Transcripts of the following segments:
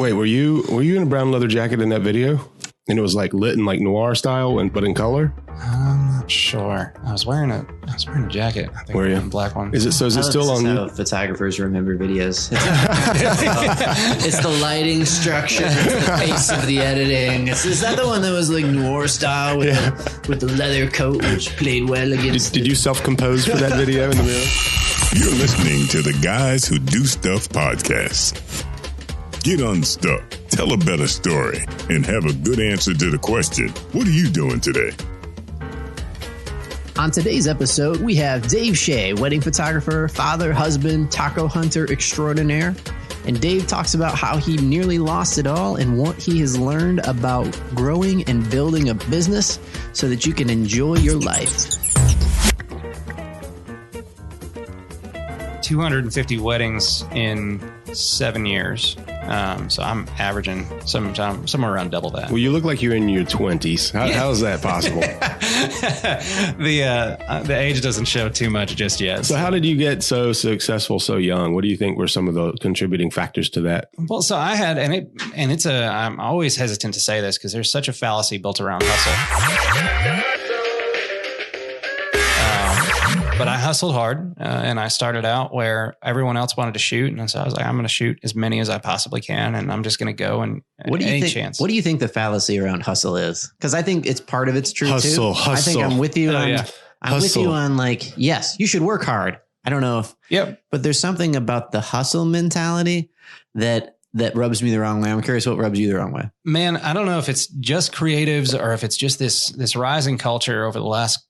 Wait, were you in a brown leather jacket in that video? And it was like lit in like noir style, but in color. I'm not sure. I was wearing a jacket. I think. Were you? A black one. Is it still on? How photographers remember videos. It's the lighting structure, it's the pace of the editing. Is that the one that was like noir style with the leather coat, which played well against? Did you self-compose for that video in the mirror? You're listening to the Guys Who Do Stuff podcast. Get unstuck, tell a better story, and have a good answer to the question, what are you doing today? On today's episode, we have Dave Shay, wedding photographer, father, husband, taco hunter extraordinaire. And Dave talks about how he nearly lost it all and what he has learned about growing and building a business so that you can enjoy your life. 250 weddings in 7 years. So I'm averaging somewhere around double that. Well, you look like you're in your 20s. How is that possible? The age doesn't show too much just yet. So how did you get so successful so young? What do you think were some of the contributing factors to that? Well, so I had, I'm always hesitant to say this because there's such a fallacy built around hustle. But I hustled hard and I started out where everyone else wanted to shoot. And so I was like, I'm going to shoot as many as I possibly can. And I'm just going to go and any chance. What do you think the fallacy around hustle is? Because I think it's part of it's true too. Hustle. I think I'm with you on, I'm with you on like, yes, you should work hard. I don't know if, but there's something about the hustle mentality that rubs me the wrong way. I'm curious what rubs you the wrong way. Man, I don't know if it's just creatives or if it's just this rising culture over the last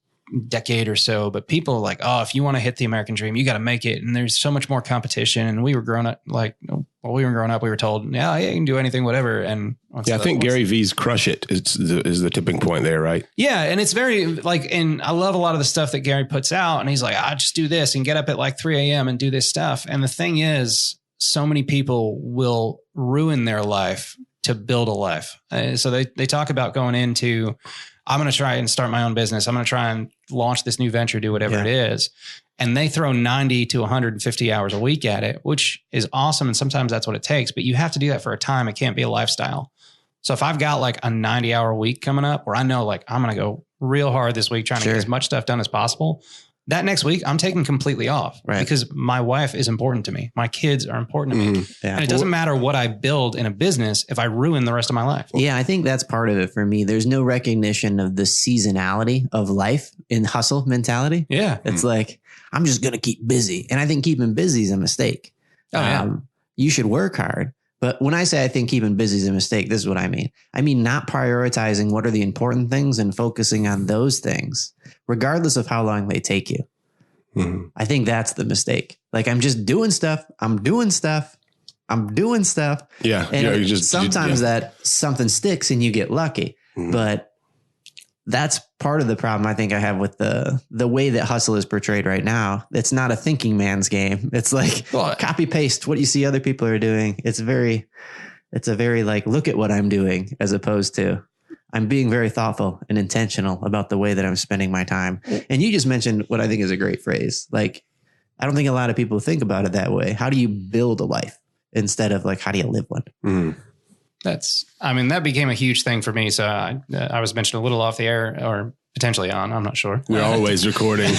decade or so, but people are like, oh, if you want to hit the American dream, you got to make it. And there's so much more competition. And we were growing up, we were told, you can do anything, whatever. And I think Gary V's Crush It is the tipping point there, right? Yeah. And it's very and I love a lot of the stuff that Gary puts out. And he's like, I just do this and get up at like 3 a.m. and do this stuff. And the thing is, so many people will ruin their life to build a life. So they talk about going into, I'm going to try and start my own business. I'm going to try and launch this new venture, do whatever it is. And they throw 90 to 150 hours a week at it, which is awesome. And sometimes that's what it takes, but you have to do that for a time. It can't be a lifestyle. So if I've got like a 90-hour week coming up where I know like I'm going to go real hard this week, trying to get as much stuff done as possible, that next week I'm taking completely off because my wife is important to me. My kids are important to me. And it doesn't matter what I build in a business if I ruin the rest of my life. Yeah, I think that's part of it for me. There's no recognition of the seasonality of life in hustle mentality. Yeah. It's like, I'm just going to keep busy. And I think keeping busy is a mistake. You should work hard. But when I say I think keeping busy is a mistake, this is what I mean. I mean, not prioritizing what are the important things and focusing on those things, regardless of how long they take you. Mm-hmm. I think that's the mistake. Like, I'm just doing stuff. I'm doing stuff. Yeah. And sometimes that something sticks and you get lucky. Mm-hmm. But that's part of the problem I think I have with the way that hustle is portrayed right now. It's not a thinking man's game. It's like copy paste what you see other people are doing. It's a very like, look at what I'm doing, as opposed to I'm being very thoughtful and intentional about the way that I'm spending my time. And you just mentioned what I think is a great phrase. Like, I don't think a lot of people think about it that way. How do you build a life instead of like, how do you live one? Mm. That became a huge thing for me. So I was mentioned a little off the air or potentially on, I'm not sure. We're always recording.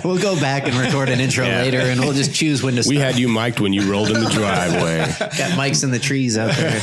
We'll go back and record an intro later and we'll just choose when to start. We had you mic'd when you rolled in the driveway. Got mics in the trees out there.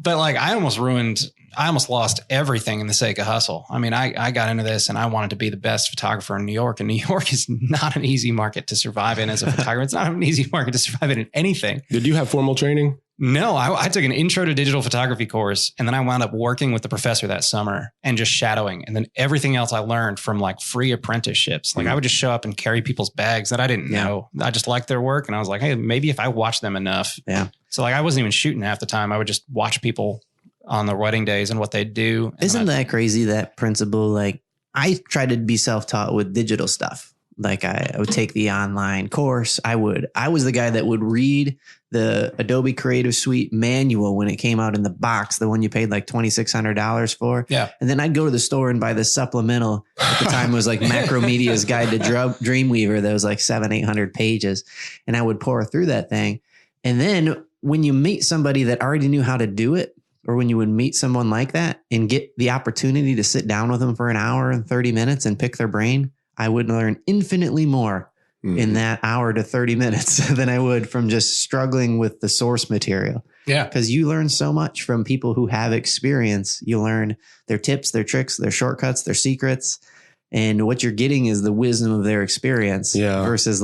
But like I almost lost everything in the sake of hustle. I mean, I got into this and I wanted to be the best photographer in New York, and New York is not an easy market to survive in as a photographer. It's not an easy market to survive in anything. Did you have formal training? No, I took an intro to digital photography course, and then I wound up working with the professor that summer and just shadowing. And then everything else I learned from like free apprenticeships. Like I would just show up and carry people's bags that I didn't know. I just liked their work. And I was like, hey, maybe if I watch them enough. Yeah. So like I wasn't even shooting half the time. I would just watch people on their wedding days and what they do. Isn't that crazy, that principle? Like I tried to be self-taught with digital stuff. Like I would take the online course. I was the guy that would read the Adobe Creative Suite manual when it came out in the box, the one you paid like $2,600 for. Yeah. And then I'd go to the store and buy the supplemental. At the time it was like Macromedia's Guide to Dreamweaver. That was like 700-800 pages. And I would pour through that thing. And then when you meet somebody that already knew how to do it, or when you would meet someone like that and get the opportunity to sit down with them for an hour and 30 minutes and pick their brain, I would learn infinitely more in that hour to 30 minutes than I would from just struggling with the source material. Yeah. Because you learn so much from people who have experience. You learn their tips, their tricks, their shortcuts, their secrets. And what you're getting is the wisdom of their experience versus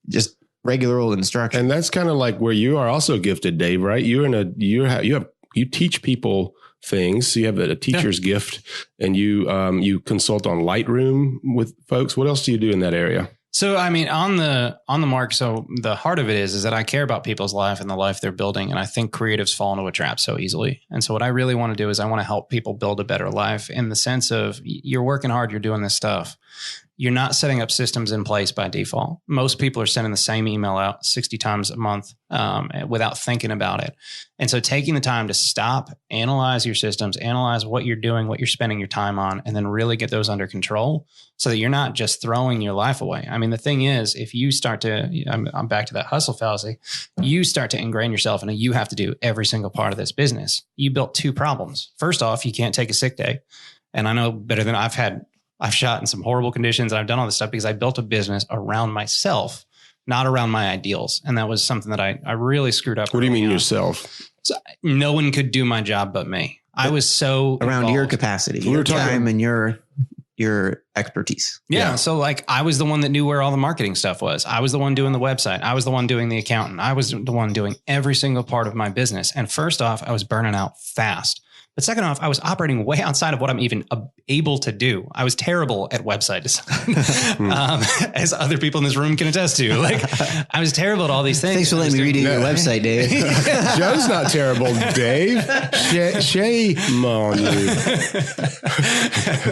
just regular old instruction. And that's kind of like where you are also gifted, Dave, right? You teach people things. So you have a teacher's gift, and you consult on Lightroom with folks. What else do you do in that area? So, I mean, on the mark. So the heart of it is that I care about people's life and the life they're building. And I think creatives fall into a trap so easily. And so what I really want to do is I want to help people build a better life in the sense of you're working hard, you're doing this stuff. You're not setting up systems in place by default. Most people are sending the same email out 60 times a month without thinking about it. And so taking the time to stop, analyze your systems, analyze what you're doing, what you're spending your time on, and then really get those under control so that you're not just throwing your life away. I mean, the thing is, if you start to, I'm back to that hustle fallacy, you start to ingrain yourself in you have to do every single part of this business. You built two problems. First off, you can't take a sick day. And I know better than I've shot in some horrible conditions, and I've done all this stuff because I built a business around myself, not around my ideals. And that was something that I really screwed up. What do you mean yourself? So no one could do my job but me. I was so around involved. Your capacity, your time and your expertise. Yeah. So like I was the one that knew where all the marketing stuff was. I was the one doing the website. I was the one doing the accountant. I was the one doing every single part of my business. And first off, I was burning out fast. But second off, I was operating way outside of what I'm even able to do. I was terrible at website design, as other people in this room can attest to. Like, I was terrible at all these things. Thanks for letting me read your website, Dave. Joe's not terrible, Dave. Shay, on you.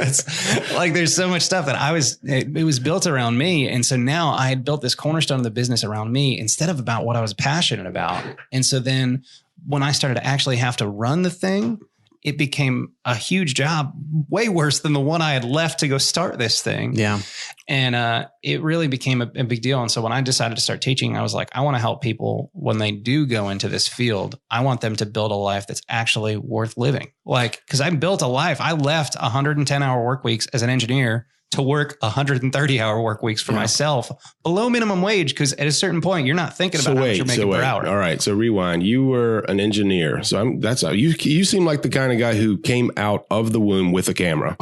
It's like there's so much stuff that it was built around me. And so now I had built this cornerstone of the business around me instead of about what I was passionate about. And so then when I started to actually have to run the thing, it became a huge job, way worse than the one I had left to go start this thing. Yeah. And it really became a big deal. And so when I decided to start teaching, I was like, I want to help people when they do go into this field. I want them to build a life that's actually worth living. Like, because I built a life. I left 110-hour work weeks as an engineer to work 130-hour work weeks for myself below minimum wage. Because at a certain point, you're not thinking about how much you're making per hour. All right. So rewind. You were an engineer. So you seem like the kind of guy who came out of the womb with a camera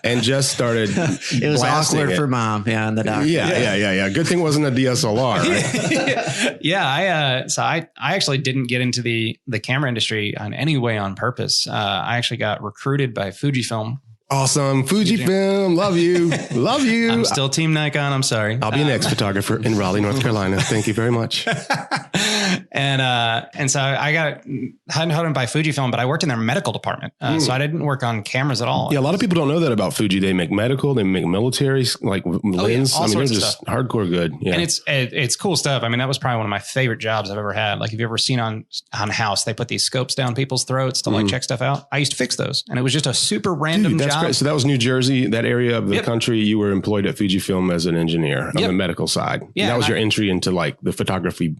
and just started. It was awkward for mom. Yeah. And the doctor. Yeah. Good thing it wasn't a DSLR. Right? Yeah. So I actually didn't get into the camera industry in any way on purpose. I actually got recruited by Fujifilm. Awesome. Fujifilm. Love you. Love you. I'm still Team Nikon. I'm sorry. I'll be an ex-photographer in Raleigh, North Carolina. Thank you very much. And so I got hired by Fujifilm, but I worked in their medical department. So I didn't work on cameras at all. Yeah. A lot of people don't know that about Fuji. They make medical, they make military, like lens. I mean, they're just hardcore good. Yeah. And it's cool stuff. I mean, that was probably one of my favorite jobs I've ever had. Like, have you ever seen on House, they put these scopes down people's throats to like check stuff out. I used to fix those, and it was just a super random job. Great. So that was New Jersey, that area of the country. You were employed at Fujifilm as an engineer on the medical side. Yeah. And that was your entry into like the photography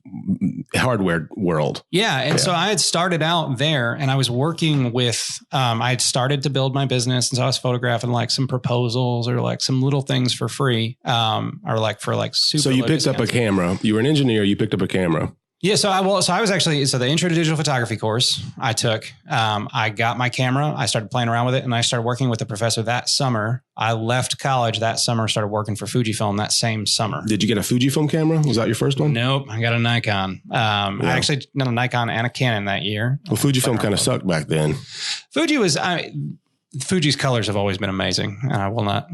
hardware world. Yeah. And so I had started out there, and I was working with, I had started to build my business. And so I was photographing like some proposals or like some little things for free, or like for like super. So you picked up a camera. You were an engineer. You picked up a camera. Yeah. So I was actually, the intro to digital photography course I took, I got my camera, I started playing around with it, and I started working with the professor that summer. I left college that summer, started working for Fujifilm that same summer. Did you get a Fujifilm camera? Was that your first one? Nope. I got a Nikon. I actually got a Nikon and a Canon that year. Well, Fujifilm kind of sucked back then. Fuji's colors have always been amazing, and I will not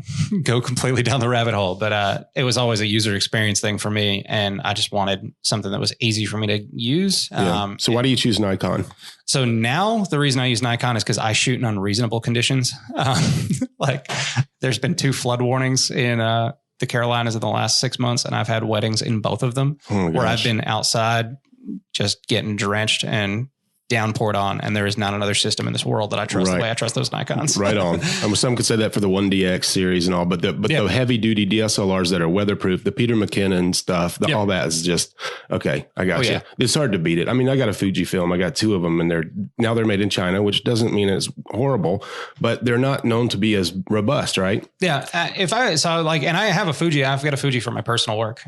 go completely down the rabbit hole, but it was always a user experience thing for me, and I just wanted something that was easy for me to use. Yeah. So why do you choose Nikon? So now the reason I use Nikon is because I shoot in unreasonable conditions. Like there's been 2 flood warnings in the Carolinas in the last 6 months, and I've had weddings in both of them where I've been outside just getting drenched and downpoured on, and there is not another system in this world that I trust the way I trust those Nikons. Right on. Some could say that for the 1DX series and all, but the heavy duty DSLRs that are weatherproof, the Peter McKinnon stuff, all that is just, okay, I got you. Yeah. It's hard to beat it. I mean, I got a Fujifilm. I got 2 of them, and they're made in China, which doesn't mean it's horrible, but they're not known to be as robust, right? Yeah. And I have a Fuji. I've got a Fuji for my personal work.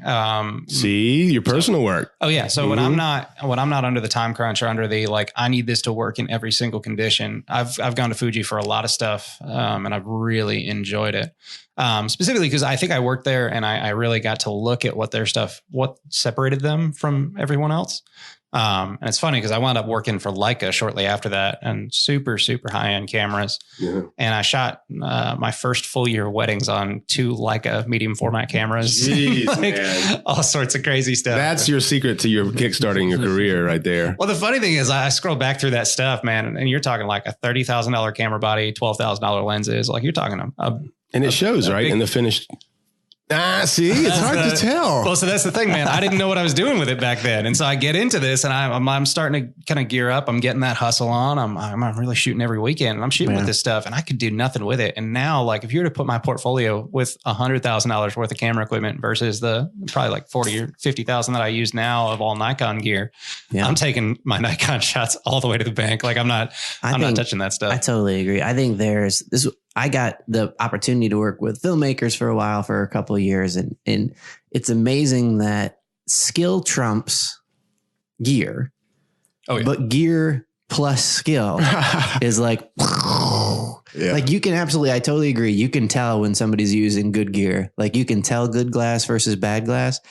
See, your personal work. Oh yeah. So when I'm not under the time crunch or under the I need this to work in every single condition, I've gone to Fuji for a lot of stuff, and I've really enjoyed it. Specifically because I think I worked there and I really got to look at what separated them from everyone else. And it's funny because I wound up working for Leica shortly after that, and super, super high-end cameras. Yeah. And I shot my first full year of weddings on 2 Leica medium format cameras. Jeez, man. All sorts of crazy stuff. That's your secret to your kickstarting your career right there. Well, the funny thing is I scroll back through that stuff, man, and you're talking like a $30,000 camera body, $12,000 lenses. Like you're talking and it shows, right? In the finished. See, it's hard to tell. Well, so that's the thing, man. I didn't know what I was doing with it back then. And so I get into this and I'm starting to kind of gear up. I'm getting that hustle on. I'm really shooting every weekend, and I'm shooting with this stuff, and I could do nothing with it. And now, if you were to put my portfolio with $100,000 worth of camera equipment versus the probably like 40 or 50,000 that I use now of all Nikon gear, I'm taking my Nikon shots all the way to the bank. I'm not touching that stuff. I totally agree. I think I got the opportunity to work with filmmakers for a while, for a couple of years. And it's amazing that skill trumps gear, but gear plus skill is you can absolutely, I totally agree. You can tell when somebody's using good gear, you can tell good glass versus bad glass,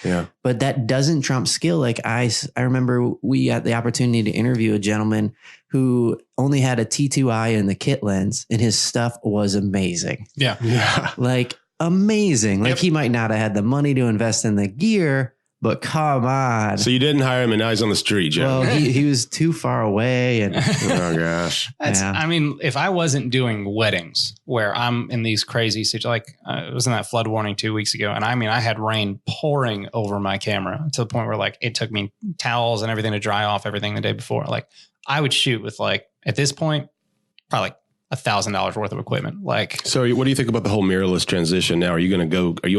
but that doesn't trump skill. I remember we got the opportunity to interview a gentleman who only had a T2i in the kit lens, and his stuff was amazing. Yeah. Amazing. He might not have had the money to invest in the gear, but come on. So you didn't hire him, and now he's on the street, Joe. Well, he was too far away. And oh gosh. I mean, if I wasn't doing weddings where I'm in these crazy situations, it was in that flood warning 2 weeks ago. And I had rain pouring over my camera to the point where it took me towels and everything to dry off everything the day before. I would shoot with at this point, probably $1,000 worth of equipment. So what do you think about the whole mirrorless transition now? Are you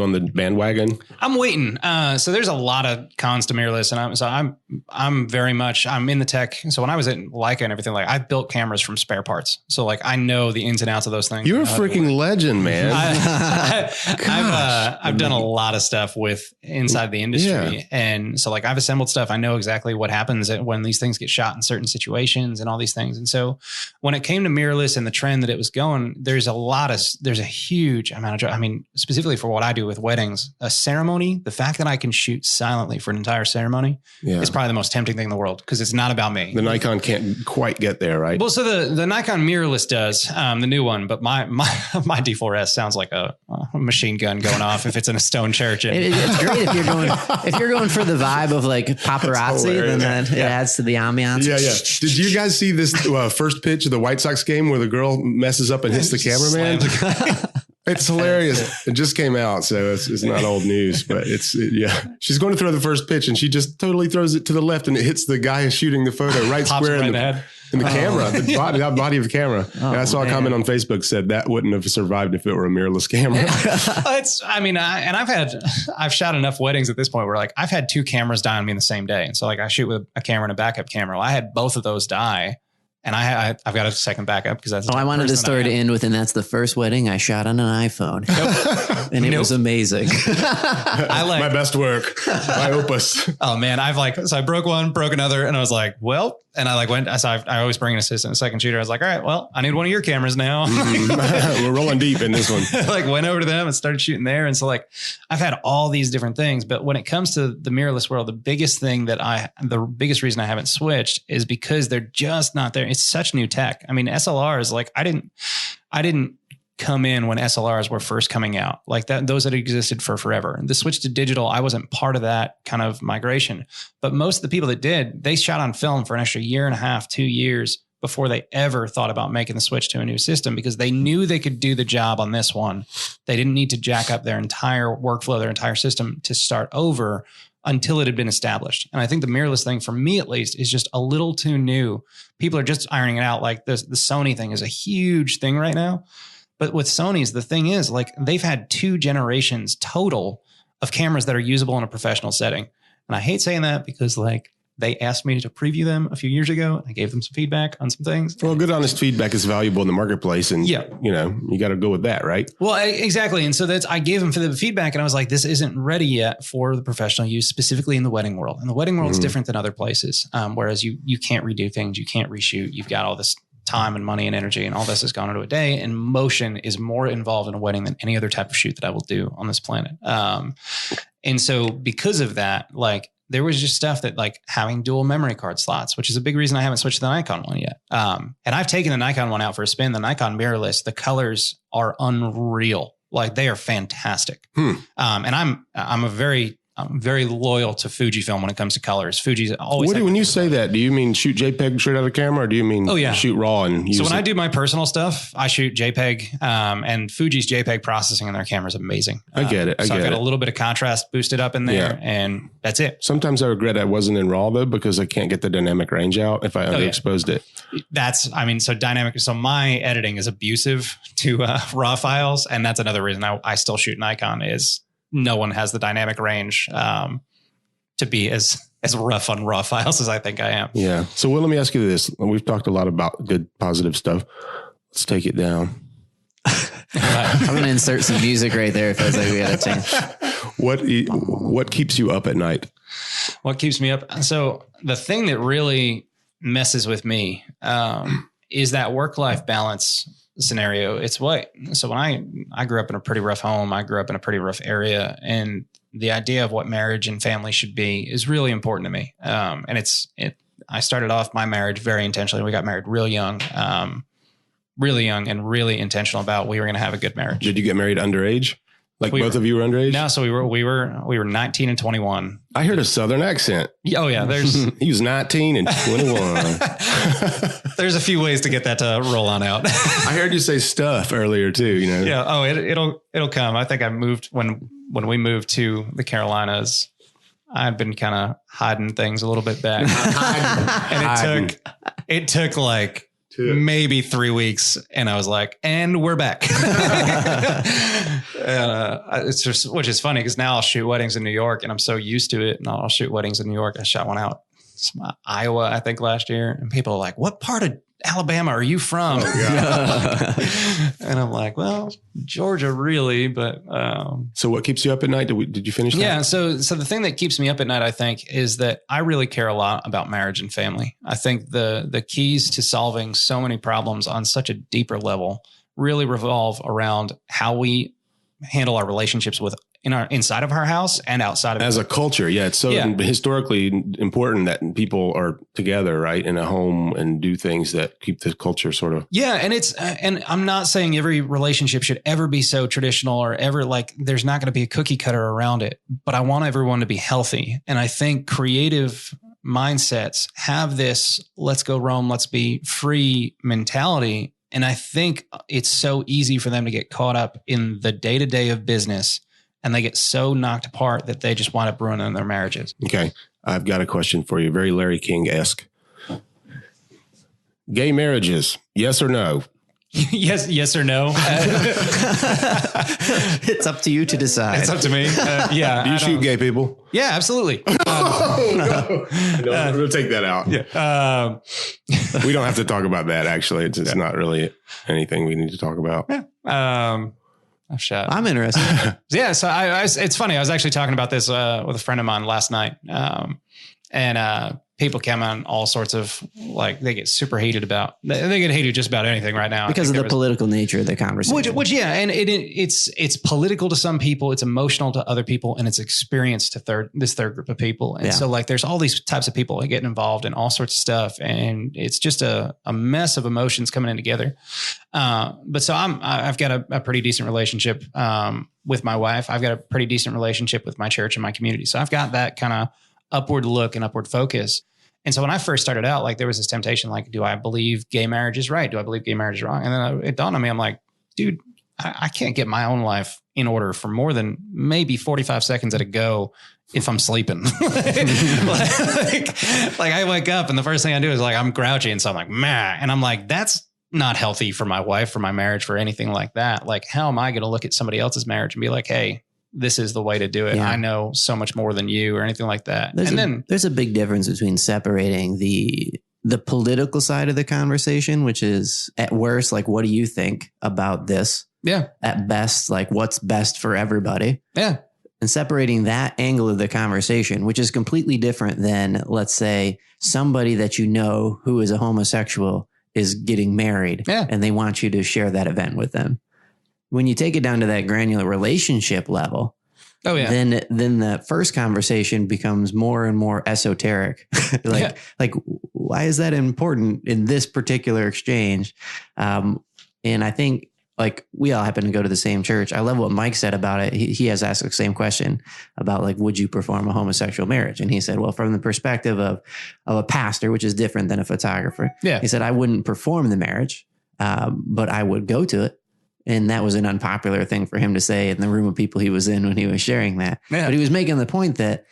on the bandwagon? I'm waiting. So there's a lot of cons to mirrorless, and I'm very much, I'm in the tech. So when I was at Leica and everything, I built cameras from spare parts. So I know the ins and outs of those things. You're a freaking legend, man. I've done a lot of stuff with inside the industry. And so I've assembled stuff. I know exactly what happens when these things get shot in certain situations and all these things. And so when it came to mirrorless and the trend that it was going, there's a huge amount of, specifically for what I do with weddings, a ceremony, the fact that I can shoot silently for an entire ceremony is probably the most tempting thing in the world, because it's not about me. The Nikon can't quite get there, right? Well, so the Nikon mirrorless does, the new one, but my D4S sounds like a machine gun going off if it's in a stone church. It's great if you're going for the vibe of paparazzi, then it adds to the ambiance. Yeah. Did you guys see this first pitch of the White Sox game where the girl messes up and hits the cameraman? It's hilarious. It just came out, so it's not old news, but she's going to throw the first pitch, and she just totally throws it to the left, and it hits the guy shooing the photo right square in the head. In the camera, the body of the camera. And I saw a comment on Facebook said that wouldn't have survived if it were a mirrorless camera. I've shot enough weddings at this point where I've had 2 cameras die on me in the same day. And so I shoot with a camera and a backup camera. Well, I had both of those die. And I've got a second backup because that's. I wanted the story to end with, and that's the first wedding I shot on an iPhone, and it was amazing. My best work, my opus. Oh man, so I broke one, broke another, and I was like, well, and I went. So I always bring an assistant, a second shooter. I was like, all right, well, I need one of your cameras now. We're rolling deep in this one. Went over to them and started shooting there, and so I've had all these different things, but when it comes to the mirrorless world, the biggest reason I haven't switched is because they're just not there. It's such new tech. SLRs, I didn't come in when SLRs were first coming out, those that existed for forever. The switch to digital, I wasn't part of that kind of migration, but most of the people that did, they shot on film for an extra 1.5 years, 2 years before they ever thought about making the switch to a new system, because they knew they could do the job on this one. They didn't need to jack up their entire workflow, their entire system to start over until it had been established. And I think the mirrorless thing, for me at least, is just a little too new. People are just ironing it out. Like the Sony thing is a huge thing right now. But with Sony's, the thing is, like, they've had 2 generations total of cameras that are usable in a professional setting. And I hate saying that because, like, they asked me to preview them a few years ago. I gave them some feedback on some things. Well, good, honest feedback is valuable in the marketplace. And, you got to go with that, right? Well, exactly. And so I gave them for the feedback, and I was like, this isn't ready yet for the professional use, specifically in the wedding world. And the wedding world is different than other places. Whereas you can't redo things. You can't reshoot. You've got all this time and money and energy, and all this has gone into a day. And motion is more involved in a wedding than any other type of shoot that I will do on this planet. And so because of that, like, there was just stuff that, like, having dual memory card slots, which is a big reason I haven't switched to the Nikon one yet. And I've taken the Nikon one out for a spin. The Nikon mirrorless, the colors are unreal. Like, they are fantastic. And I'm very loyal to Fujifilm when it comes to colors. Fuji's always. When you say that, do you mean shoot JPEG straight out of the camera, or do you mean shoot RAW and use So when I do my personal stuff, I shoot JPEG, and Fuji's JPEG processing in their camera is amazing. I get it. I've got a little bit of contrast boosted up in there, and that's it. Sometimes I regret I wasn't in RAW though, because I can't get the dynamic range out if I underexposed it. So my editing is abusive to RAW files, and that's another reason I still shoot Nikon is no one has the dynamic range to be as rough on RAW files as I think I am. Yeah. So, Will, let me ask you this. We've talked a lot about good, positive stuff. Let's take it down. I'm going to insert some music right there. It feels like we got a chance. What keeps you up at night? What keeps me up? So the thing that really messes with me is that work-life balance scenario. So when I grew up in a pretty rough home, I grew up in a pretty rough area, and the idea of what marriage and family should be is really important to me. And I started off my marriage very intentionally. We got married real young and really intentional about we were going to have a good marriage. Did you get married underage? Like both of you were underage? No, so we were 19 and 21. I heard a Southern accent. Oh yeah, he was 19 and 21. There's a few ways to get that to roll on out. I heard you say stuff earlier too. Yeah. Oh, it'll come. I think I moved when we moved to the Carolinas. I'd been kind of hiding things a little bit back, and it took like maybe 3 weeks, and I was like, and we're back. It's just, which is funny because now I'll shoot weddings in New York, and I'm so used to it. And I'll shoot weddings in New York. I shot one out Iowa, I think last year, and people are like, "What part of Alabama are you from?" And I'm like, "Well, Georgia, really." But so, what keeps you up at night? Did you finish that? Yeah. So the thing that keeps me up at night, I think, is that I really care a lot about marriage and family. I think the keys to solving so many problems on such a deeper level really revolve around how we handle our relationships inside of our house and outside of it. As a culture. Yeah. It's so historically important that people are together, right, in a home and do things that keep the culture sort of. Yeah. And and I'm not saying every relationship should ever be so traditional or ever like there's not going to be a cookie cutter around it, but I want everyone to be healthy. And I think creative mindsets have this, let's go roam, let's be free mentality. And I think it's so easy for them to get caught up in the day-to-day of business, and they get so knocked apart that they just wind up ruining their marriages. Okay. I've got a question for you. Very Larry King-esque. Gay marriages, yes or no? Yes or no? It's up to you to decide. It's up to me. Yeah. Do you shoot gay people? Yeah, absolutely. No, we'll take that out. Yeah. We don't have to talk about that. Actually, it's not really anything we need to talk about. Yeah. I'm interested. Yeah. So it's funny. I was actually talking about this with a friend of mine last night. And people come on all sorts of like, they get super heated about, they get hated just about anything right now. Because of the political nature of the conversation. Which yeah. And it's political to some people, it's emotional to other people, and it's experience to this third group of people. And so like, there's all these types of people getting involved in all sorts of stuff. And it's just a mess of emotions coming in together. But so I've got a pretty decent relationship with my wife. I've got a pretty decent relationship with my church and my community. So I've got that kind of upward look and upward focus. And so when I first started out, like there was this temptation, like, do I believe gay marriage is right? Do I believe gay marriage is wrong? And then it dawned on me, I'm like, dude, I can't get my own life in order for more than maybe 45 seconds at a go if I'm sleeping. like I wake up and the first thing I do is like, I'm grouchy. And so I'm like, meh. And I'm like, that's not healthy for my wife, for my marriage, for anything like that. Like, how am I going to look at somebody else's marriage and be like, hey, this is the way to do it. Yeah. I know so much more than you or anything like that. There's a big difference between separating the political side of the conversation, which is at worst, like, what do you think about this? Yeah. At best, like, what's best for everybody? Yeah. And separating that angle of the conversation, which is completely different than, let's say, somebody that you know who is a homosexual is getting married and they want you to share that event with them. When you take it down to that granular relationship level, then the first conversation becomes more and more esoteric. like why is that important in this particular exchange? And I think, like, we all happen to go to the same church. I love what Mike said about it. He has asked the same question about, like, would you perform a homosexual marriage? And he said, well, from the perspective of a pastor, which is different than a photographer. Yeah. He said, I wouldn't perform the marriage, but I would go to it. And that was an unpopular thing for him to say in the room of people he was in when he was sharing that. Yeah. But he was making the point that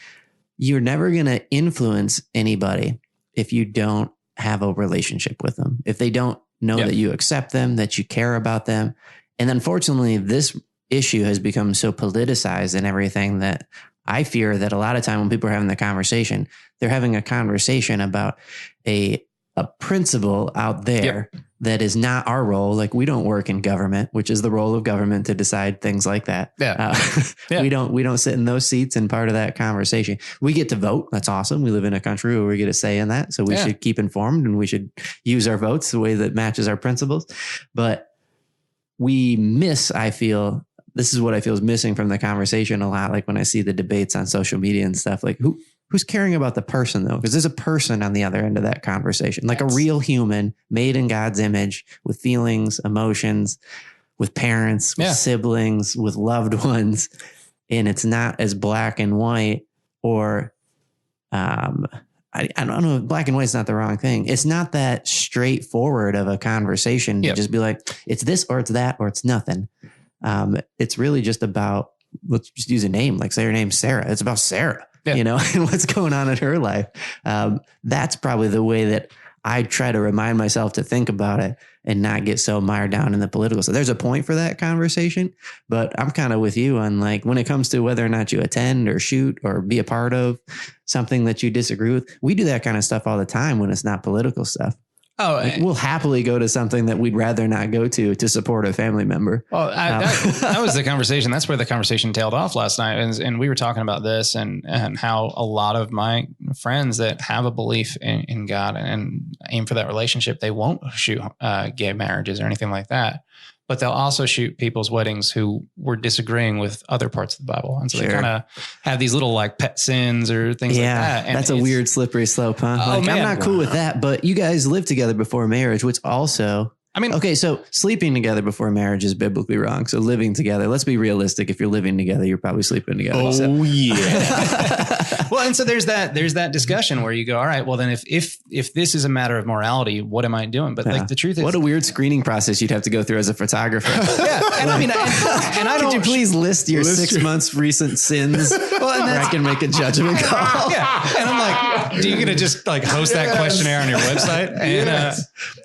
you're never going to influence anybody if you don't have a relationship with them, if they don't know that you accept them, that you care about them. And unfortunately, this issue has become so politicized and everything that I fear that a lot of time when people are having the conversation, they're having a conversation about a principle out there that is not our role. Like, we don't work in government, which is the role of government to decide things like that. We don't sit in those seats and part of that conversation. We get to vote. That's awesome. We live in a country where we get a say in that. So we should keep informed and we should use our votes the way that matches our principles. But we miss, I feel, this is what I feel is missing from the conversation a lot. Like when I see the debates on social media and stuff, like who's caring about the person though? Because there's a person on the other end of that conversation, like a real human made in God's image with feelings, emotions, with parents, with siblings, with loved ones. And it's not as black and white or, I don't know. Black and white is not the wrong thing. It's not that straightforward of a conversation to just be like, it's this or it's that or it's nothing. It's really just about, let's just use a name, like say her name's Sarah. It's about Sarah, you know, and what's going on in her life. That's probably the way that I try to remind myself to think about it and not get so mired down in the political. So there's a point for that conversation, but I'm kind of with you on, like, when it comes to whether or not you attend or shoot or be a part of something that you disagree with, we do that kind of stuff all the time when it's not political stuff. Oh, like, we'll happily go to something that we'd rather not go to support a family member. Well, that was the conversation. That's where the conversation tailed off last night. And we were talking about this and how a lot of my friends that have a belief in God and aim for that relationship, they won't shoot gay marriages or anything like that. But they'll also shoot people's weddings who were disagreeing with other parts of the Bible. And so they kind of have these little like pet sins or things like that. And that's a weird slippery slope, huh? Like, I'm not cool with that, but you guys live together before marriage, which also, I mean, okay, so sleeping together before marriage is biblically wrong. So living together, let's be realistic. If you're living together, you're probably sleeping together. Oh, so. Yeah. Well, and so there's that discussion where you go, all right, well then if this is a matter of morality, what am I doing? But like the truth is, what a weird screening process you'd have to go through as a photographer. And I mean, and I don't. Could you please list your 6 months recent sins? Well, and I can make a judgment call. And I'm like, do you gonna just like host that questionnaire on your website and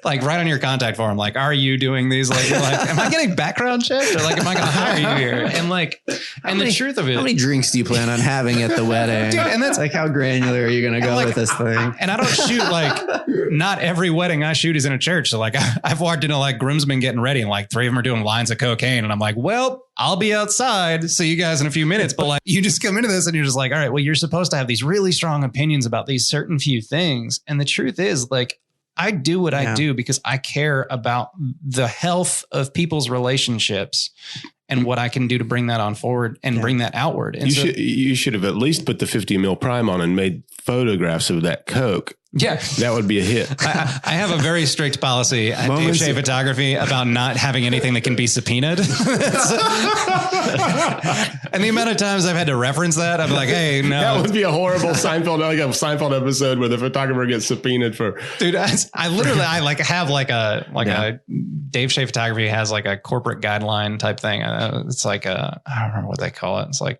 like write on your contact form, like, are you doing these? Like, am I getting background checked or like, am I going to hire you here? And like, the truth of it, how many drinks do you plan on having at the wedding? Dude, and that's like, how granular are you going to go with this thing? And I don't shoot like, not every wedding I shoot is in a church. So like, I've walked into like groomsmen getting ready and like 3 of them are doing lines of cocaine. And I'm like, well, I'll be outside. See you guys in a few minutes. But like, you just come into this and you're just like, all right, well, you're supposed to have these really strong opinions about these certain few things. And the truth is, like, I do what I do because I care about the health of people's relationships and what I can do to bring that on forward and bring that outward. And you should have at least put the 50 mil prime on and made photographs of that Coke. Yeah, that would be a hit. I have a very strict policy at Dave Shay Photography about not having anything that can be subpoenaed. And the amount of times I've had to reference that, I'm like, hey, no. That would be a horrible Seinfeld episode where the photographer gets subpoenaed for. Dude, I have a Dave Shay Photography has like a corporate guideline type thing. It's like I don't remember what they call it. It's like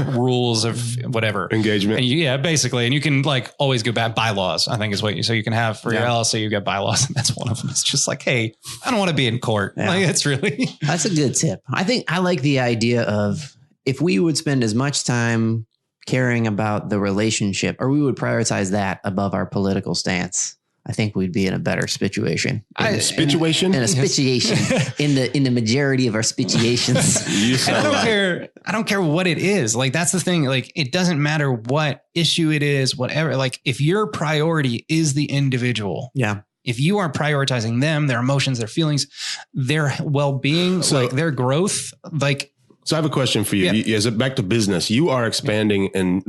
rules of whatever engagement. And basically. And you can like always go back bylaws, I think is what so you can have for your LLC, you got bylaws. And that's one of them. It's just like, hey, I don't want to be in court. Yeah. Like it's really, that's a good tip. I think I like the idea of if we would spend as much time caring about the relationship, or we would prioritize that above our political stance, I think we'd be in a better situation. In a situation? In the majority of our situations. I don't care what it is. Like, that's the thing. Like, it doesn't matter what issue it is, whatever. Like, if your priority is the individual. Yeah. If you are prioritizing them, their emotions, their feelings, their well-being, like their growth, like. So I have a question for you. Is it back to business? You are expanding and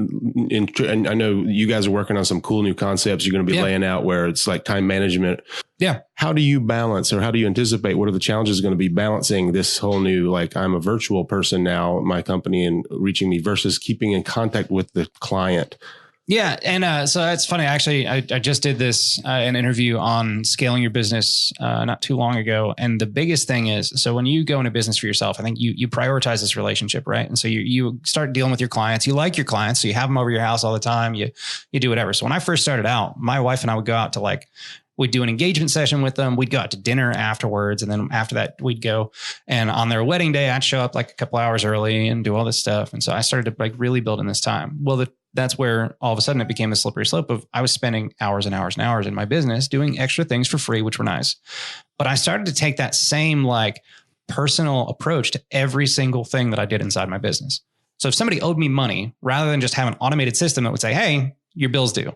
I know you guys are working on some cool new concepts you're going to be laying out where it's like time management. Yeah. How do you balance, or how do you anticipate what are the challenges going to be balancing this whole new, like I'm a virtual person now, my company, and reaching me versus keeping in contact with the client? Yeah. And so it's funny. Actually, I just did this an interview on scaling your business not too long ago. And the biggest thing is, so when you go into business for yourself, I think you prioritize this relationship, right? And so you start dealing with your clients. You like your clients, so you have them over your house all the time. You do whatever. So when I first started out, my wife and I would go out to we'd do an engagement session with them. We'd go out to dinner afterwards. And then after that, we'd go, and on their wedding day, I'd show up like a couple hours early and do all this stuff. And so I started to really build in this time. Well, that's where all of a sudden it became a slippery slope of I was spending hours and hours and hours in my business doing extra things for free, which were nice. But I started to take that same personal approach to every single thing that I did inside my business. So if somebody owed me money, rather than just have an automated system that would say, hey, your bill's due,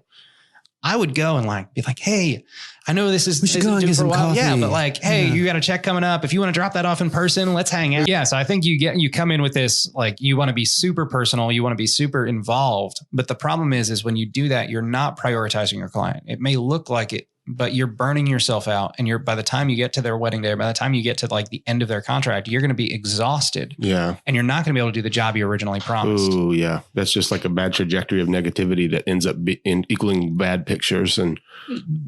I would go and be like, hey, I know this is due for a while. Coffee. Yeah. But hey, you got a check coming up. If you want to drop that off in person, let's hang out. Yeah. So I think you come in with this, you want to be super personal. You want to be super involved. But the problem is when you do that, you're not prioritizing your client. It may look like it, but you're burning yourself out. And by the time you get to their wedding day, by the time you get to the end of their contract, you're going to be exhausted. Yeah. And you're not going to be able to do the job you originally promised. Oh yeah. That's just like a bad trajectory of negativity that ends up equaling bad pictures and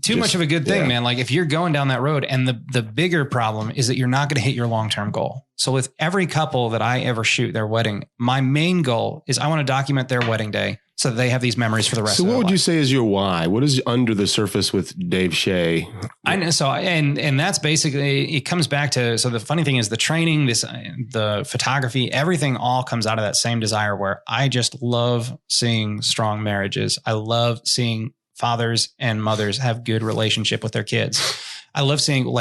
too much of a good thing, man. Like if you're going down that road, and the bigger problem is that you're not going to hit your long-term goal. So with every couple that I ever shoot their wedding, my main goal is I want to document their wedding day so that they have these memories for the rest of their life. So what would you say is your why? What is under the surface with Dave Shay? I know. So, and that's basically, it comes back to, so the funny thing is the training, the photography, everything all comes out of that same desire where I just love seeing strong marriages. I love seeing fathers and mothers have good relationship with their kids. I love seeing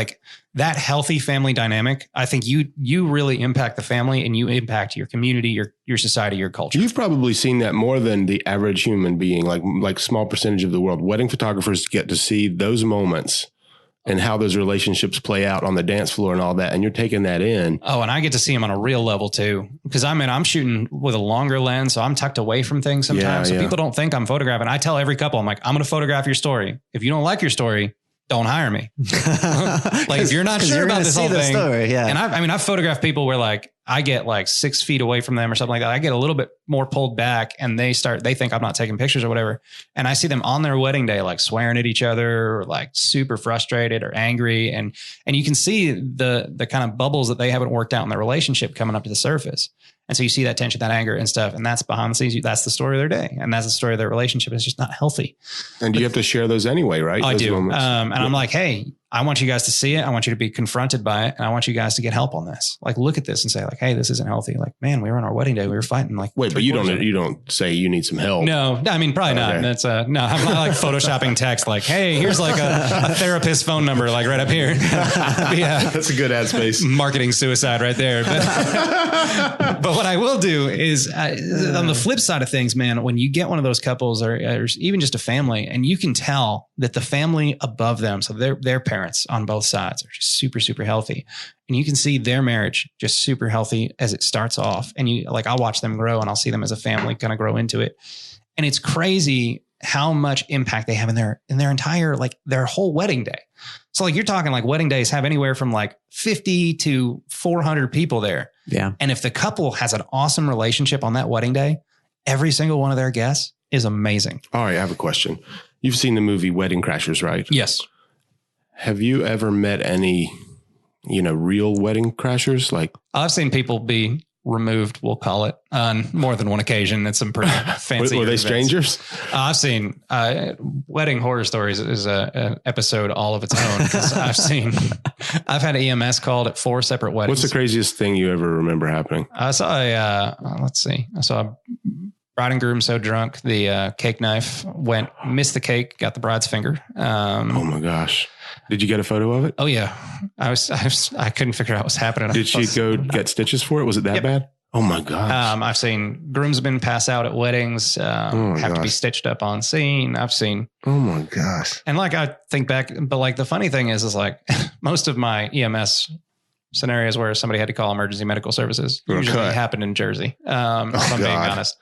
that healthy family dynamic. I think you really impact the family, and you impact your community, your society, your culture. You've probably seen that more than the average human being, like small percentage of the world. Wedding photographers get to see those moments and how those relationships play out on the dance floor and all that. And you're taking that in. Oh, and I get to see them on a real level too. Because I'm shooting with a longer lens, so I'm tucked away from things sometimes. So people don't think I'm photographing. I tell every couple, I'm like, I'm going to photograph your story. If you don't like your story, don't hire me. If you're not sure about this whole thing. Story, yeah. And I've photographed people where I get 6 feet away from them or something like that. I get a little bit more pulled back, and they think I'm not taking pictures or whatever. And I see them on their wedding day, swearing at each other, or super frustrated or angry. And you can see the kind of bubbles that they haven't worked out in their relationship coming up to the surface. And so you see that tension, that anger and stuff. And that's behind the scenes. That's the story of their day. And that's the story of their relationship. It's just not healthy. And you have to share those anyway, right? I those do. And I'm like, hey, I want you guys to see it. I want you to be confronted by it. And I want you guys to get help on this. Look at this and say hey, this isn't healthy. Man, we were on our wedding day. We were fighting. Wait, but you don't say you need some help. No, I mean, probably not. That's no, I'm not photoshopping text. Hey, here's a therapist phone number, right up here. Yeah. That's a good ad space. Marketing suicide right there. But what I will do is on the flip side of things, man, when you get one of those couples or even just a family, and you can tell that the family above them, so their parents on both sides are just super, super healthy. And you can see their marriage just super healthy as it starts off. And I'll watch them grow, and I'll see them as a family kind of grow into it. And it's crazy how much impact they have in their entire, their whole wedding day. So you're talking wedding days have anywhere from 50 to 400 people there. Yeah. And if the couple has an awesome relationship on that wedding day, every single one of their guests is amazing. All right. I have a question. You've seen the movie Wedding Crashers, right? Yes. Have you ever met any, real wedding crashers? I've seen people be removed, we'll call it, on more than one occasion. It's some pretty fancy. Were they strangers? I've seen Wedding Horror Stories is an episode all of its own. 'Cause I've had EMS called at 4 separate weddings. What's the craziest thing you ever remember happening? I saw I saw a bride and groom so drunk, the cake knife missed the cake, got the bride's finger. Oh my gosh. Did you get a photo of it? Oh yeah. I couldn't figure out what was happening. Did she go get stitches for it? Was it that bad? Oh my gosh. I've seen groomsmen pass out at weddings, have to be stitched up on scene. I've seen. Oh my gosh. And like, I think back, but like the funny thing is like most of my EMS scenarios where somebody had to call emergency medical services usually happened in Jersey. If I'm being honest.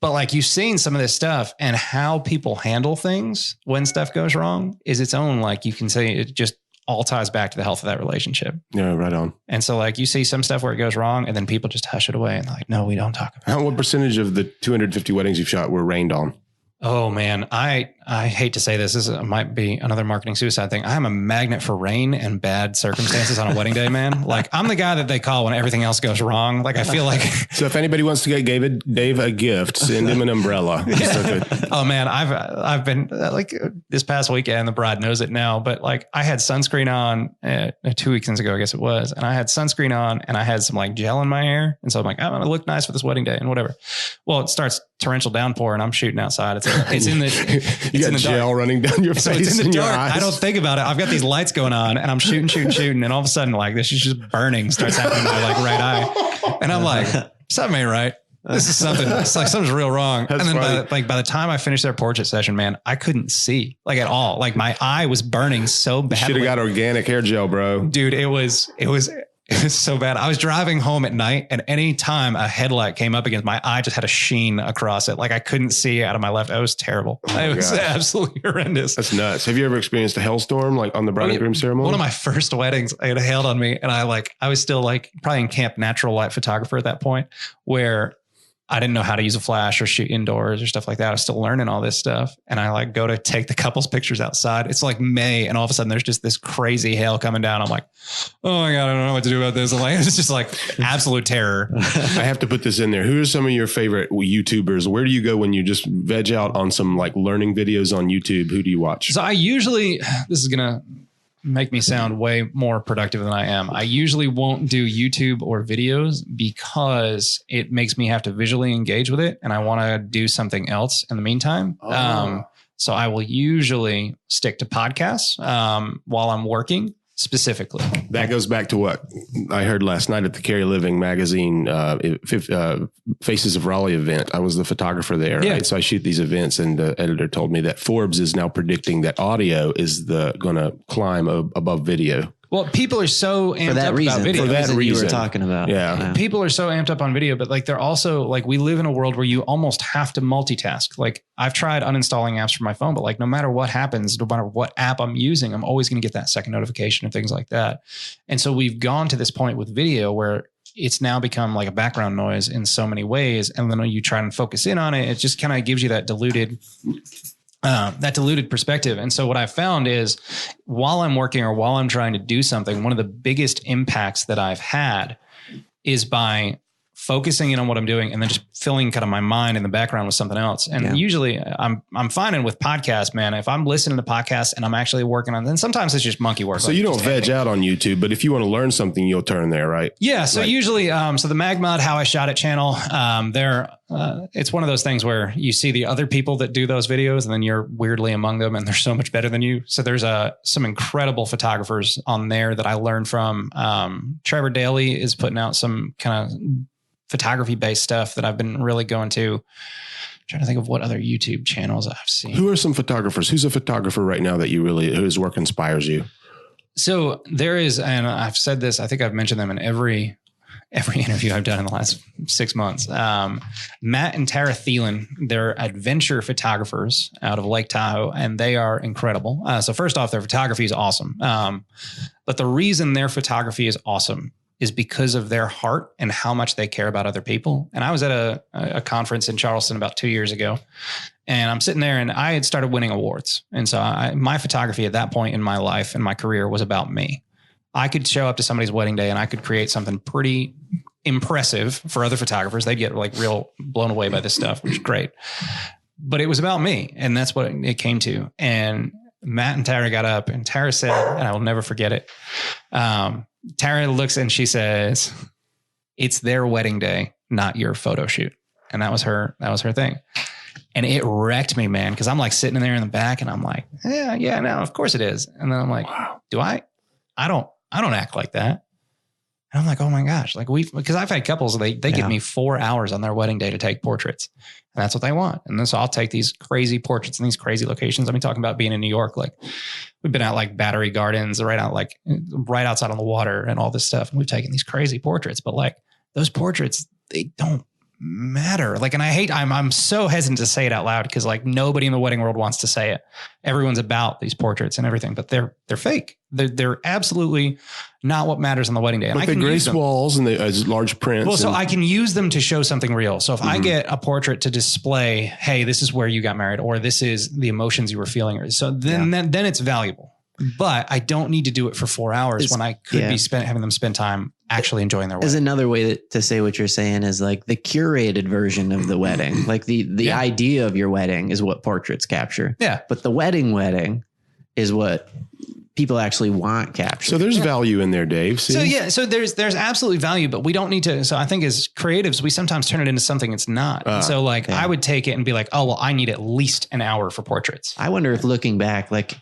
But like you've seen some of this stuff and how people handle things when stuff goes wrong is its own, like you can say it just all ties back to the health of that relationship. Yeah, right on. And so like you see some stuff where it goes wrong and then people just hush it away and they're like, no, we don't talk about it. What percentage of the 250 weddings you've shot were rained on? Oh man, I hate to say this. This might be another marketing suicide thing. I am a magnet for rain and bad circumstances on a wedding day, man. Like I'm the guy that they call when everything else goes wrong. Like I feel like. So if anybody wants to get Dave a gift, send him an umbrella. Yeah. Oh man, I've been like this past weekend. The bride knows it now, but like I had sunscreen on 2 weekends ago, I guess it was, and I had sunscreen on and I had some like gel in my hair, and so I'm like, I'm gonna look nice for this wedding day and whatever. Well, it starts torrential downpour and I'm shooting outside. It's in the you got gel dark. Running down your face. So it's in the and dark. your eyes. I don't think about it. I've got these lights going on and I'm shooting. And all of a sudden like this is just burning starts happening in my like right eye. And I'm like, something ain't right. This is something. It's like something's real wrong. That's and then by the time I finished their portrait session, man, I couldn't see like at all. Like my eye was burning so badly. Should have got organic hair gel, bro. Dude, it was so bad. I was driving home at night and any time a headlight came up against my eye just had a sheen across it. Like I couldn't see out of my left. It was terrible. It was absolutely horrendous. That's nuts. Have you ever experienced a hailstorm like on the bride and groom ceremony? One of my first weddings, it hailed on me and I was still like probably in camp natural light photographer at that point where I didn't know how to use a flash or shoot indoors or stuff like that. I was still learning all this stuff. And I like go to take the couple's pictures outside. It's like May. And all of a sudden there's just this crazy hail coming down. I'm like, oh my God, I don't know what to do about this. I'm like, it's just like absolute terror. I have to put this in there. Who are some of your favorite YouTubers? Where do you go when you just veg out on some like learning videos on YouTube? Who do you watch? So this is going to make me sound way more productive than I am. I usually won't do YouTube or videos because it makes me have to visually engage with it. And I want to do something else in the meantime. So I will usually stick to podcasts while I'm working specifically. That goes back to what I heard last night at the Carry Living magazine, Faces of Raleigh event. I was the photographer there. Yeah. Right? So I shoot these events and the editor told me that Forbes is now predicting that audio is going to climb above video. Well, people are so amped up about video. For that reason you were talking about. Yeah. People are so amped up on video, but like they're also like, we live in a world where you almost have to multitask. Like I've tried uninstalling apps from my phone, but like no matter what happens, no matter what app I'm using, I'm always going to get that second notification and things like that. And so we've gone to this point with video where it's now become like a background noise in so many ways. And then when you try and focus in on it, it just kind of gives you that diluted perspective. And so what I've found is while I'm working or while I'm trying to do something, one of the biggest impacts that I've had is by focusing in on what I'm doing and then just filling kind of my mind in the background with something else. And usually I'm finding with podcasts, man, if I'm listening to podcasts and I'm actually working on them, sometimes it's just monkey work. So like you don't veg out on YouTube, but if you want to learn something, you'll turn there, right? Yeah. So usually, so the Magmod, How I Shot It channel, it's one of those things where you see the other people that do those videos and then you're weirdly among them and they're so much better than you. So there's some incredible photographers on there that I learned from. Trevor Daly is putting out some kind of photography based stuff that I've been really going to. I'm trying to think of what other YouTube channels I've seen. Who are some photographers? Who's a photographer right now that whose work inspires you? So there is, and I've said this, I think I've mentioned them in every interview I've done in the last 6 months. Matt and Tara Thielen, they're adventure photographers out of Lake Tahoe, and they are incredible. So first off, their photography is awesome. But the reason their photography is awesome is because of their heart and how much they care about other people. And I was at a conference in Charleston about 2 years ago, and I'm sitting there and I had started winning awards. And so my photography at that point in my life and my career was about me. I could show up to somebody's wedding day and I could create something pretty impressive for other photographers. They'd get like real blown away by this stuff, which is great. But it was about me. And that's what it came to. And Matt and Tara got up and Tara said, and I will never forget it. Tara looks and she says, it's their wedding day, not your photo shoot. And that was her thing. And it wrecked me, man. Cause I'm like sitting in there in the back and I'm like, yeah, no, of course it is. And then I'm like, wow, do I don't act like that. And I'm like, oh my gosh, like because I've had couples, they give me 4 hours on their wedding day to take portraits, and that's what they want. And then so I'll take these crazy portraits in these crazy locations. I mean, talking about being in New York, like we've been out like Battery Gardens, right outside on the water and all this stuff. And we've taken these crazy portraits, but like those portraits, they don't matter. Like, and I'm so hesitant to say it out loud because like nobody in the wedding world wants to say it. Everyone's about these portraits and everything, but they're fake. They're absolutely not what matters on the wedding day. And like the grace walls and the large prints. Well, so I can use them to show something real. So if I get a portrait to display, hey, this is where you got married, or this is the emotions you were feeling. So then it's valuable. But I don't need to do it for 4 hours when I could be having them spend time actually enjoying their wedding. Is another way to say what you're saying is like the curated version of the wedding. Like the idea of your wedding is what portraits capture. Yeah. But the wedding is what people actually want captured. So there's value in there, Dave. See? So there's absolutely value, but we don't need to. So I think as creatives, we sometimes turn it into something it's not. So like I would take it and be like, oh, well, I need at least an hour for portraits. I wonder if looking back, like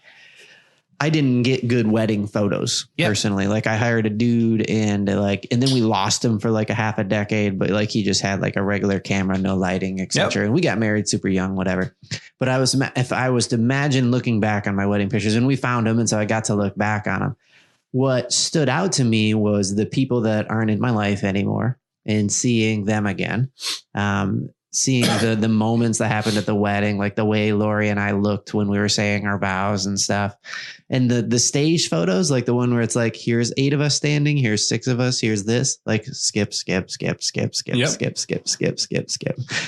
I didn't get good wedding photos personally. Like I hired a dude and then we lost him for like a half a decade, but like he just had like a regular camera, no lighting, etc. And we got married super young, whatever. But if I was to imagine looking back on my wedding pictures, and we found them, and so I got to look back on them. What stood out to me was the people that aren't in my life anymore and seeing them again. Seeing the moments that happened at the wedding, like the way Lori and I looked when we were saying our vows and stuff. And the stage photos, like the one where it's like, here's 8 of us standing, here's 6 of us, here's this, like skip.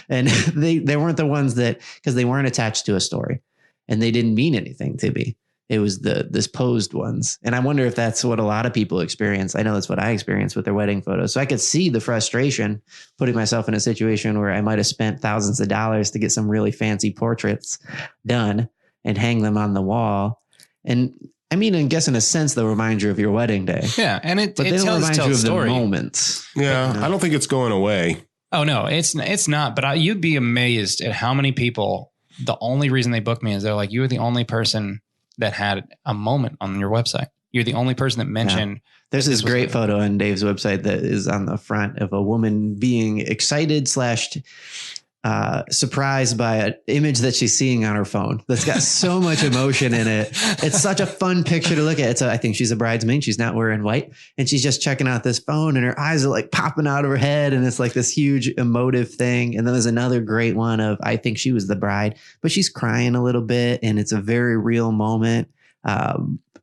And they weren't the ones that, because they weren't attached to a story and they didn't mean anything to me. It was this posed ones. And I wonder if that's what a lot of people experience. I know that's what I experienced with their wedding photos. So I could see the frustration putting myself in a situation where I might have spent thousands of dollars to get some really fancy portraits done and hang them on the wall. And I mean, I guess in a sense, they'll remind you of your wedding day. Yeah. And but they don't remind you of the moments. Yeah. I don't think it's going away. Oh, no, it's not. But you'd be amazed at how many people, the only reason they book me is they're like, you were the only person that had a moment on your website. You're the only person that mentioned. Yeah. There's this great photo on Dave's website that is on the front of a woman being excited / surprised by an image that she's seeing on her phone that's got so much emotion in it. It's such a fun picture to look at. I think she's a bridesmaid. She's not wearing white and she's just checking out this phone and her eyes are like popping out of her head. And it's like this huge emotive thing. And then there's another great one of, I think she was the bride, but she's crying a little bit and it's a very real moment.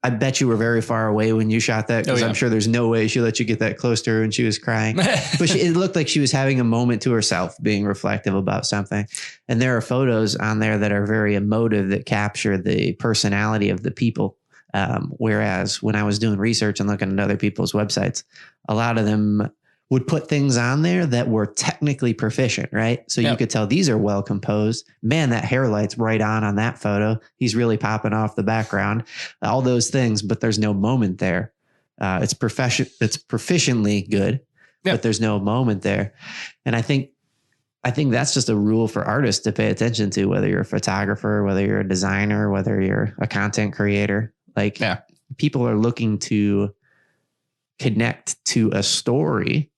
I bet you were very far away when you shot that because I'm sure there's no way she let you get that close to her when she was crying. But it looked like she was having a moment to herself, being reflective about something. And there are photos on there that are very emotive that capture the personality of the people. Whereas when I was doing research and looking at other people's websites, a lot of them would put things on there that were technically proficient, right? So you could tell these are well composed. Man, that hair light's right on that photo. He's really popping off the background, all those things, but there's no moment there. It's proficiently good, but there's no moment there. And I think that's just a rule for artists to pay attention to, whether you're a photographer, whether you're a designer, whether you're a content creator. Like people are looking to connect to a story.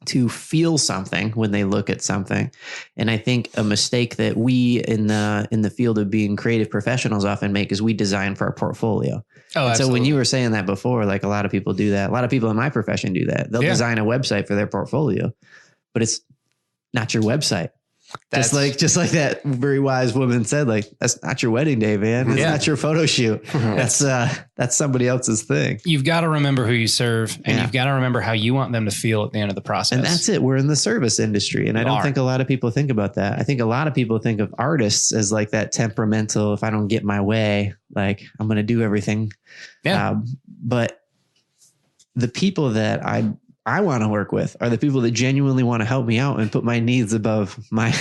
To feel something when they look at something. And I think a mistake that we in the field of being creative professionals often make is we design for our portfolio. So when you were saying that before, like a lot of people do that. A lot of people in my profession do that. They'll design a website for their portfolio, but it's not your website. Just like that very wise woman said, like, that's not your wedding day, man. It's not your photo shoot. That's somebody else's thing. You've got to remember who you serve and you've got to remember how you want them to feel at the end of the process. And that's it. We're in the service industry. And I don't think a lot of people think about that. I think a lot of people think of artists as like that temperamental, if I don't get my way, like I'm going to do everything. But the people that I want to work with are the people that genuinely want to help me out and put my needs above my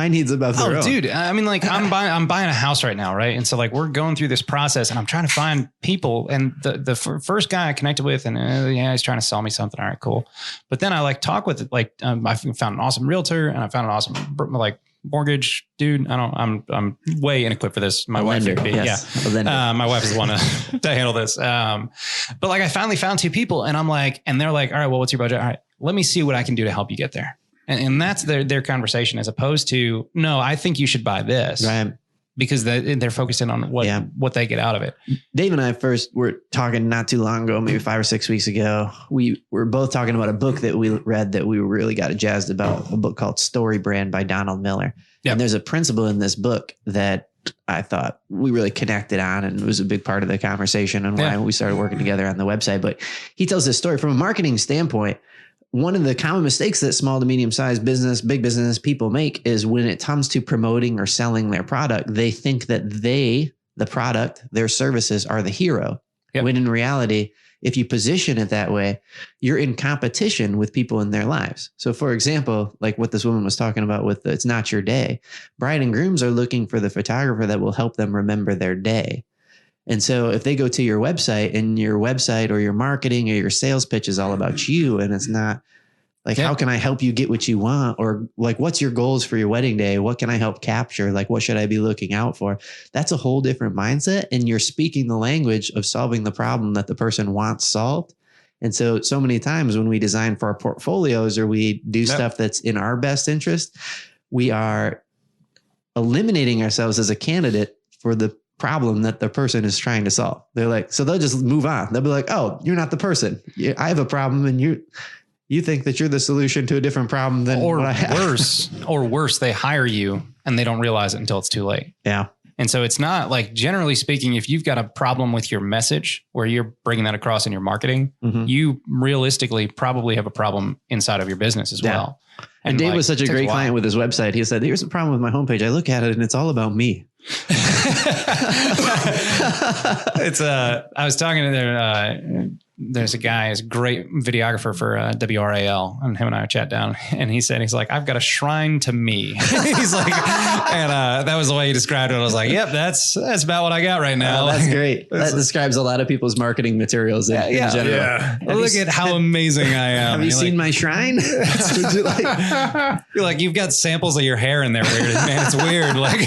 needs above their own. Dude, I mean, like I'm buying a house right now, right? And so like we're going through this process, and I'm trying to find people. And the first guy I connected with, and he's trying to sell me something. All right, cool. But then I like talk with I found an awesome realtor, and I found an awesome like mortgage dude. I'm way inequipped for this. My wife, my wife is the one to handle this. But like I finally found two people, and I'm like, and they're like, all right, well, what's your budget? All right, let me see what I can do to help you get there. And that's their conversation, as opposed to, no, I think you should buy this. Right. Because they're focused in on what they get out of it. Dave and I first were talking not too long ago, maybe 5 or 6 weeks ago. We were both talking about a book that we read that we really got jazzed about, a book called Story Brand by Donald Miller. Yep. And there's a principle in this book that I thought we really connected on, and it was a big part of the conversation and why we started working together on the website. But he tells this story from a marketing standpoint. One of the common mistakes that small to medium sized business, big business people make is when it comes to promoting or selling their product, they think that the product, their services are the hero. Yep. When in reality, if you position it that way, you're in competition with people in their lives. So for example, like what this woman was talking about with It's Not Your Day, bride and grooms are looking for the photographer that will help them remember their day. And so if they go to your website, and your website or your marketing or your sales pitch is all about you, and it's not like, how can I help you get what you want? Or like, what's your goals for your wedding day? What can I help capture? Like, what should I be looking out for? That's a whole different mindset. And you're speaking the language of solving the problem that the person wants solved. And so many times when we design for our portfolios or we do stuff that's in our best interest, we are eliminating ourselves as a candidate for the problem that the person is trying to solve. They're like, so they'll just move on. They'll be like, oh, you're not the person. I have a problem, and you think that you're the solution to a different problem than what I have. Or worse, they hire you and they don't realize it until it's too late. Yeah. And so it's not like, generally speaking, if you've got a problem with your message where you're bringing that across in your marketing, you realistically probably have a problem inside of your business as well. And Dave was such a great client with his website. He said, here's the problem with my homepage. I look at it and it's all about me. I was talking to there's a guy, he's a great videographer for WRAL, and him and I chat down, and he's like, I've got a shrine to me. He's like, and that was the way he described it. I was like, yep, that's about what I got right now. That's great. That describes a lot of people's marketing materials in general. Yeah. Look at how amazing I am. Have you seen my shrine? You're like, you've got samples of your hair in there. Weird, man. It's weird. Like,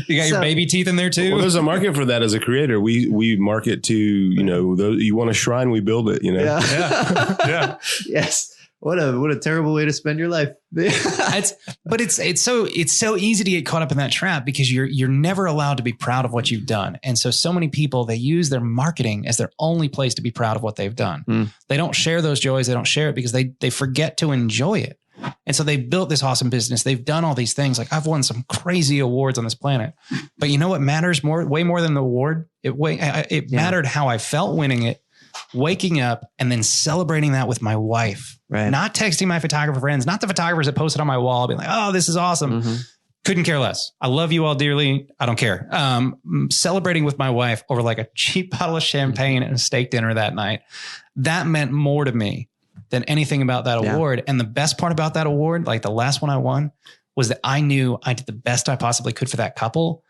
you got your baby teeth in there too. Well, there's a market for that as a creator. We market to, you want a shrine, we build it, Yeah. Yes. What a terrible way to spend your life. It's so easy to get caught up in that trap, because you're never allowed to be proud of what you've done. And so many people, they use their marketing as their only place to be proud of what they've done. They don't share those joys. They don't share it because they forget to enjoy it. And so they built this awesome business. They've done all these things. Like, I've won some crazy awards on this planet, but you know what matters way more than the award? It mattered how I felt winning it, waking up and then celebrating that with my wife, right? Not texting my photographer friends, not the photographers that posted on my wall, being like, oh, this is awesome. Couldn't care less. I love you all dearly. I don't care. Celebrating with my wife over like a cheap bottle of champagne and a steak dinner that night. That meant more to me than anything about that award. And the best part about that award, like the last one I won, was that I knew I did the best I possibly could for that couple.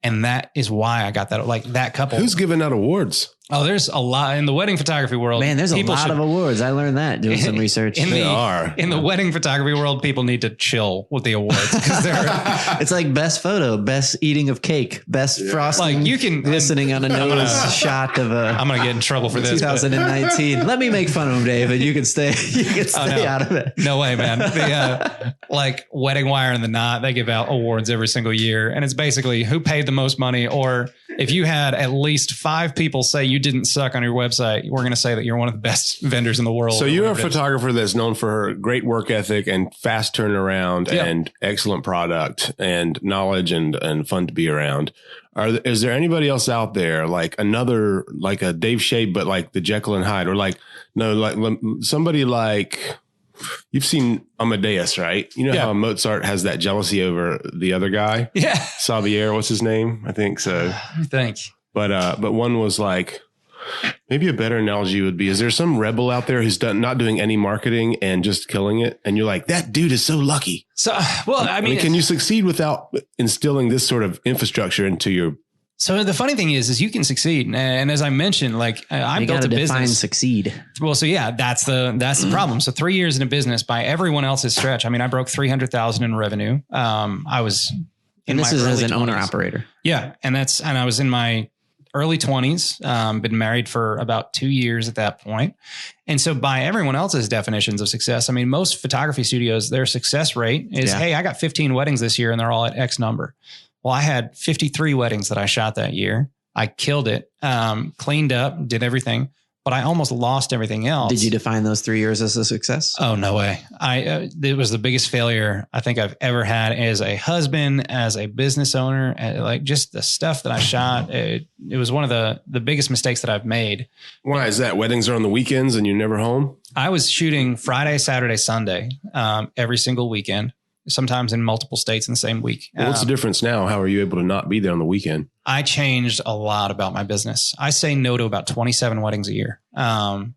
And that is why I got that, like that couple. Who's giving out awards? Oh, there's a lot in the wedding photography world. Man, there's a lot of awards. I learned that doing some research. In the wedding photography world, people need to chill with the awards. It's like best photo, best eating of cake, best frosting. Like, you can glistening on a nose shot of a. I'm gonna get in trouble for this. 2019. Let me make fun of him, Dave, and you can stay. Out of it. No way, man. Like Wedding Wire and The Knot, they give out awards every single year, and it's basically who paid the most money, or if you had at least 5 people say you didn't suck on your website, we're going to say that you're one of the best vendors in the world. So you're a photographer that's known for her great work ethic and fast turnaround and excellent product and knowledge and fun to be around. Is there anybody else out there like a Dave Shay, but like the Jekyll and Hyde, or like somebody like, you've seen Amadeus, right? You know how Mozart has that jealousy over the other guy? Yeah. Sabier, what's his name? I think so. I think. But one was like, maybe a better analogy would be, is there some rebel out there who's not doing any marketing and just killing it? And you're like, that dude is so lucky. So, well, I mean, can you succeed without instilling this sort of infrastructure into your? So the funny thing is you can succeed. And as I mentioned, like I built a business. Succeed. Well, so yeah, that's the problem. So 3 years in a business by everyone else's stretch. I mean, I broke 300,000 in revenue. I was in and this my is early as an 20s. owner operator. Yeah. And I was in my early 20s, been married for about 2 years at that point. And so by everyone else's definitions of success, I mean, most photography studios, their success rate is, hey, I got 15 weddings this year and they're all at X number. Well, I had 53 weddings that I shot that year. I killed it, cleaned up, did everything, but I almost lost everything else. Did you define those 3 years as a success? Oh, no way. It was the biggest failure I think I've ever had as a husband, as a business owner, like just the stuff that I shot. It was one of the biggest mistakes that I've made. Why is that? Weddings are on the weekends and you're never home? I was shooting Friday, Saturday, Sunday, every single weekend. Sometimes in multiple states in the same week. Well, what's the difference now? How are you able to not be there on the weekend? I changed a lot about my business. I say no to about 27 weddings a year, on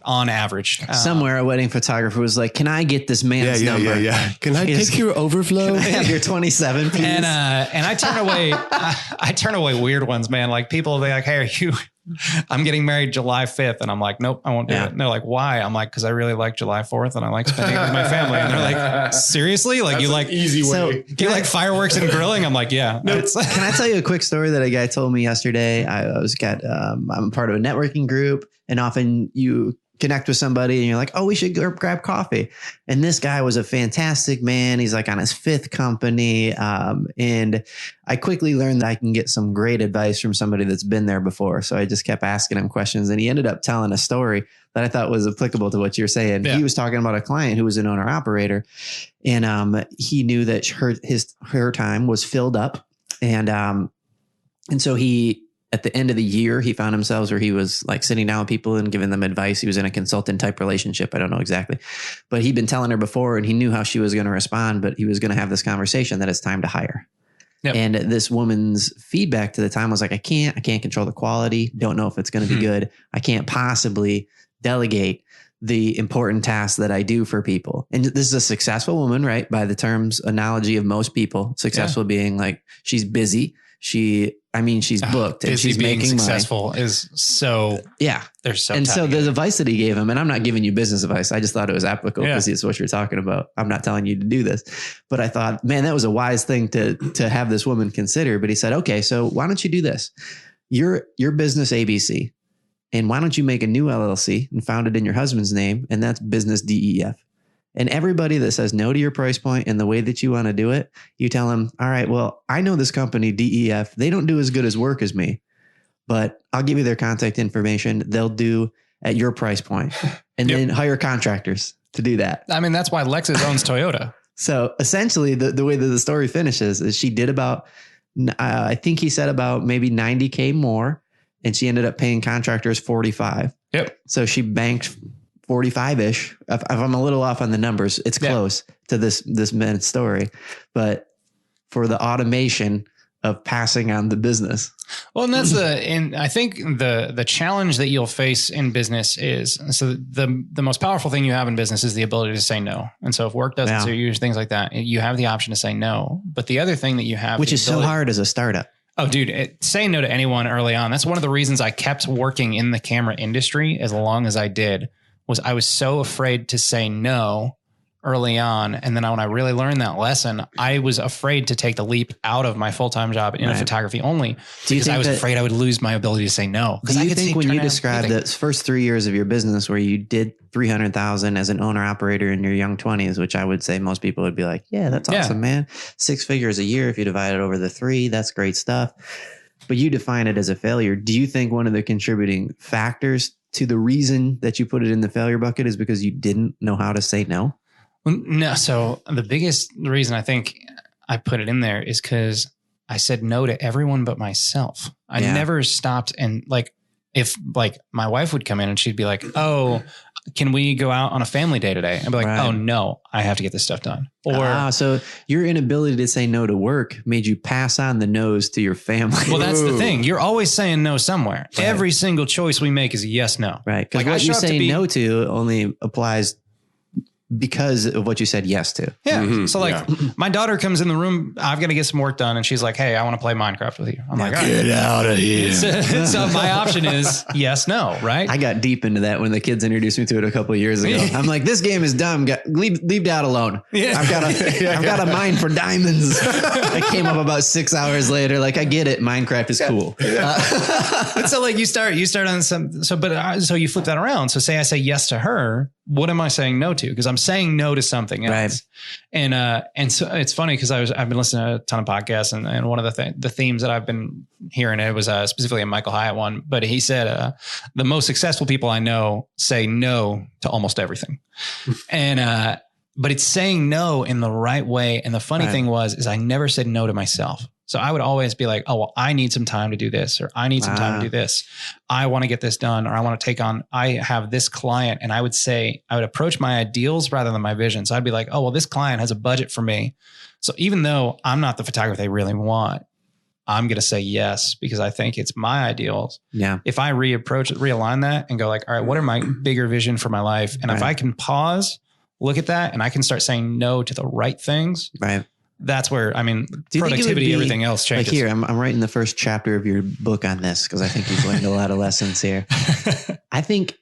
average. Somewhere a wedding photographer was like, can I get this man's number? Yeah. Can I take your overflow? Can I have your 27, please? And I turn away, I turn away weird ones, man. Like people will be like, hey, I'm getting married July 5th. And I'm like, nope, I won't do it. And they're like, why? I'm like, cause I really like July 4th and I like spending it with my family. And they're like, seriously? Like, you like easy way. So, do you like fireworks and grilling? I'm like, yeah. Can I tell you a quick story that a guy told me yesterday? I'm part of a networking group, and often you connect with somebody and you're like, oh, we should go grab coffee. And this guy was a fantastic man. He's like on his 5th company. And I quickly learned that I can get some great advice from somebody that's been there before. So I just kept asking him questions, and he ended up telling a story that I thought was applicable to what you're saying. Yeah. He was talking about a client who was an owner operator, and he knew that her time was filled up. And so at the end of the year, he found himself where he was like sitting down with people and giving them advice. He was in a consultant type relationship. I don't know exactly, but he'd been telling her before, and he knew how she was going to respond, but he was going to have this conversation that it's time to hire. Yep. And this woman's feedback to the time was like, I can't control the quality. Don't know if it's going to be good. I can't possibly delegate the important tasks that I do for people. And this is a successful woman, right? By the terms analogy of most people, successful being like, she's busy. She's booked and she's making successful money. Is so, yeah. They're so, and so the advice that he gave him, and I'm not giving you business advice. I just thought it was applicable because it's what you're talking about. I'm not telling you to do this, but I thought, man, that was a wise thing to have this woman consider. But he said, okay, so why don't you do this? Your business ABC, and why don't you make a new LLC and found it in your husband's name? And that's business DEF. And everybody that says no to your price point and the way that you want to do it, you tell them, all right, well, I know this company, DEF, they don't do as good as work as me, but I'll give you their contact information. They'll do at your price point, and then hire contractors to do that. I mean, that's why Lexus owns Toyota. So essentially the way that the story finishes is she did about, I think he said about maybe 90K more, and she ended up paying contractors 45. Yep. So she banked 45-ish. If I'm a little off on the numbers, it's close to this man's story, but for the automation of passing on the business. Well, and and I think the challenge that you'll face in business is, so the most powerful thing you have in business is the ability to say no. And so if work doesn't suit you, things like that, you have the option to say no. But the other thing that you have, which is so hard as a startup. Oh, dude, saying no to anyone early on. That's one of the reasons I kept working in the camera industry as long as I did. Was I was so afraid to say no early on. And then when I really learned that lesson, I was afraid to take the leap out of my full-time job in photography only because I was afraid I would lose my ability to say no. Do you think when you described the first 3 years of your business where you did 300,000 as an owner operator in your young 20s, which I would say most people would be like, yeah, that's awesome, man. 6 figures a year. If you divide it over the 3, that's great stuff. But you define it as a failure. Do you think one of the contributing factors to the reason that you put it in the failure bucket is because you didn't know how to say no? No. So the biggest reason I think I put it in there is because I said no to everyone but myself. I never stopped. And if my wife would come in and she'd be like, oh, can we go out on a family day today? And be like, oh no, I have to get this stuff done. Or so your inability to say no to work made you pass on the no's to your family. Well, that's the thing. You're always saying no somewhere. Right. Every single choice we make is a yes, no. Right. Because what you say no to only applies because of what you said yes to. Yeah. Mm-hmm. So like my daughter comes in the room, I've got to get some work done. And she's like, hey, I want to play Minecraft with you. I'm like, get out of here. So my option is yes, no. Right. I got deep into that when the kids introduced me to it a couple of years ago. I'm like, this game is dumb. Leave Dad alone. Yeah. I've got a mine for diamonds. I came up about 6 hours later. Like, I get it. Minecraft is cool. So like you start on some, so you flip that around. So say I say yes to her. What am I saying no to? Because I'm saying no to something else. Right. And so it's funny because I've been listening to a ton of podcasts and one of the themes that I've been hearing, it was specifically a Michael Hyatt one, but he said, the most successful people I know say no to almost everything. And, but it's saying no in the right way. And the funny thing is I never said no to myself. So I would always be like, oh, well, I need some time to do this, or I need some time to do this. I want to get this done, or I have this client. And I would approach my ideals rather than my vision. So I'd be like, oh, well, this client has a budget for me. So even though I'm not the photographer they really want, I'm going to say yes, because I think it's my ideals. Yeah. If I realign that and go like, all right, what are my bigger vision for my life? And if I can pause, look at that, and I can start saying no to the right things. Right. That's where, productivity, everything else changes. Like here, I'm writing the first chapter of your book on this because I think you've learned a lot of lessons here. I think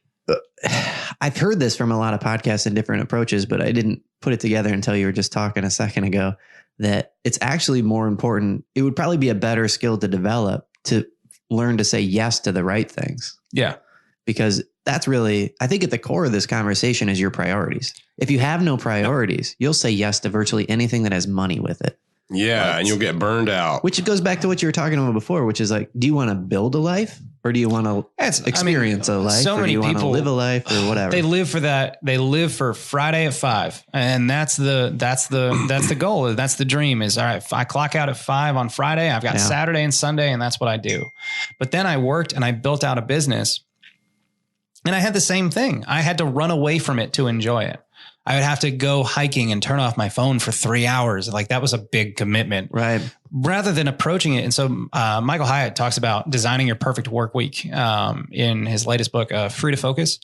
I've heard this from a lot of podcasts and different approaches, but I didn't put it together until you were just talking a second ago, that it's actually more important. It would probably be a better skill to develop to learn to say yes to the right things. Yeah. Because that's really, I think at the core of this conversation is your priorities. If you have no priorities, you'll say yes to virtually anything that has money with it. Yeah. And you'll get burned out. Which goes back to what you were talking about before, which is like, do you want to build a life, or do you want to experience a life? So many people want to live a life or whatever. They live for that. They live for Friday at 5. And that's the goal. That's the dream is, all right, if I clock out at 5 on Friday, I've got Saturday and Sunday, and that's what I do. But then I worked and I built out a business. And I had the same thing. I had to run away from it to enjoy it. I would have to go hiking and turn off my phone for 3 hours. Like, that was a big commitment, right? Rather than approaching it. And so Michael Hyatt talks about designing your perfect work week in his latest book, Free to Focus.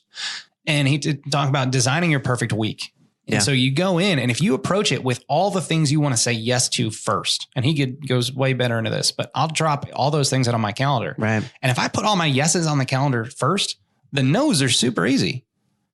And he did talk about designing your perfect week. And so you go in, and if you approach it with all the things you want to say yes to first, and he goes way better into this, but I'll drop all those things out on my calendar. Right. And if I put all my yeses on the calendar first, the no's are super easy.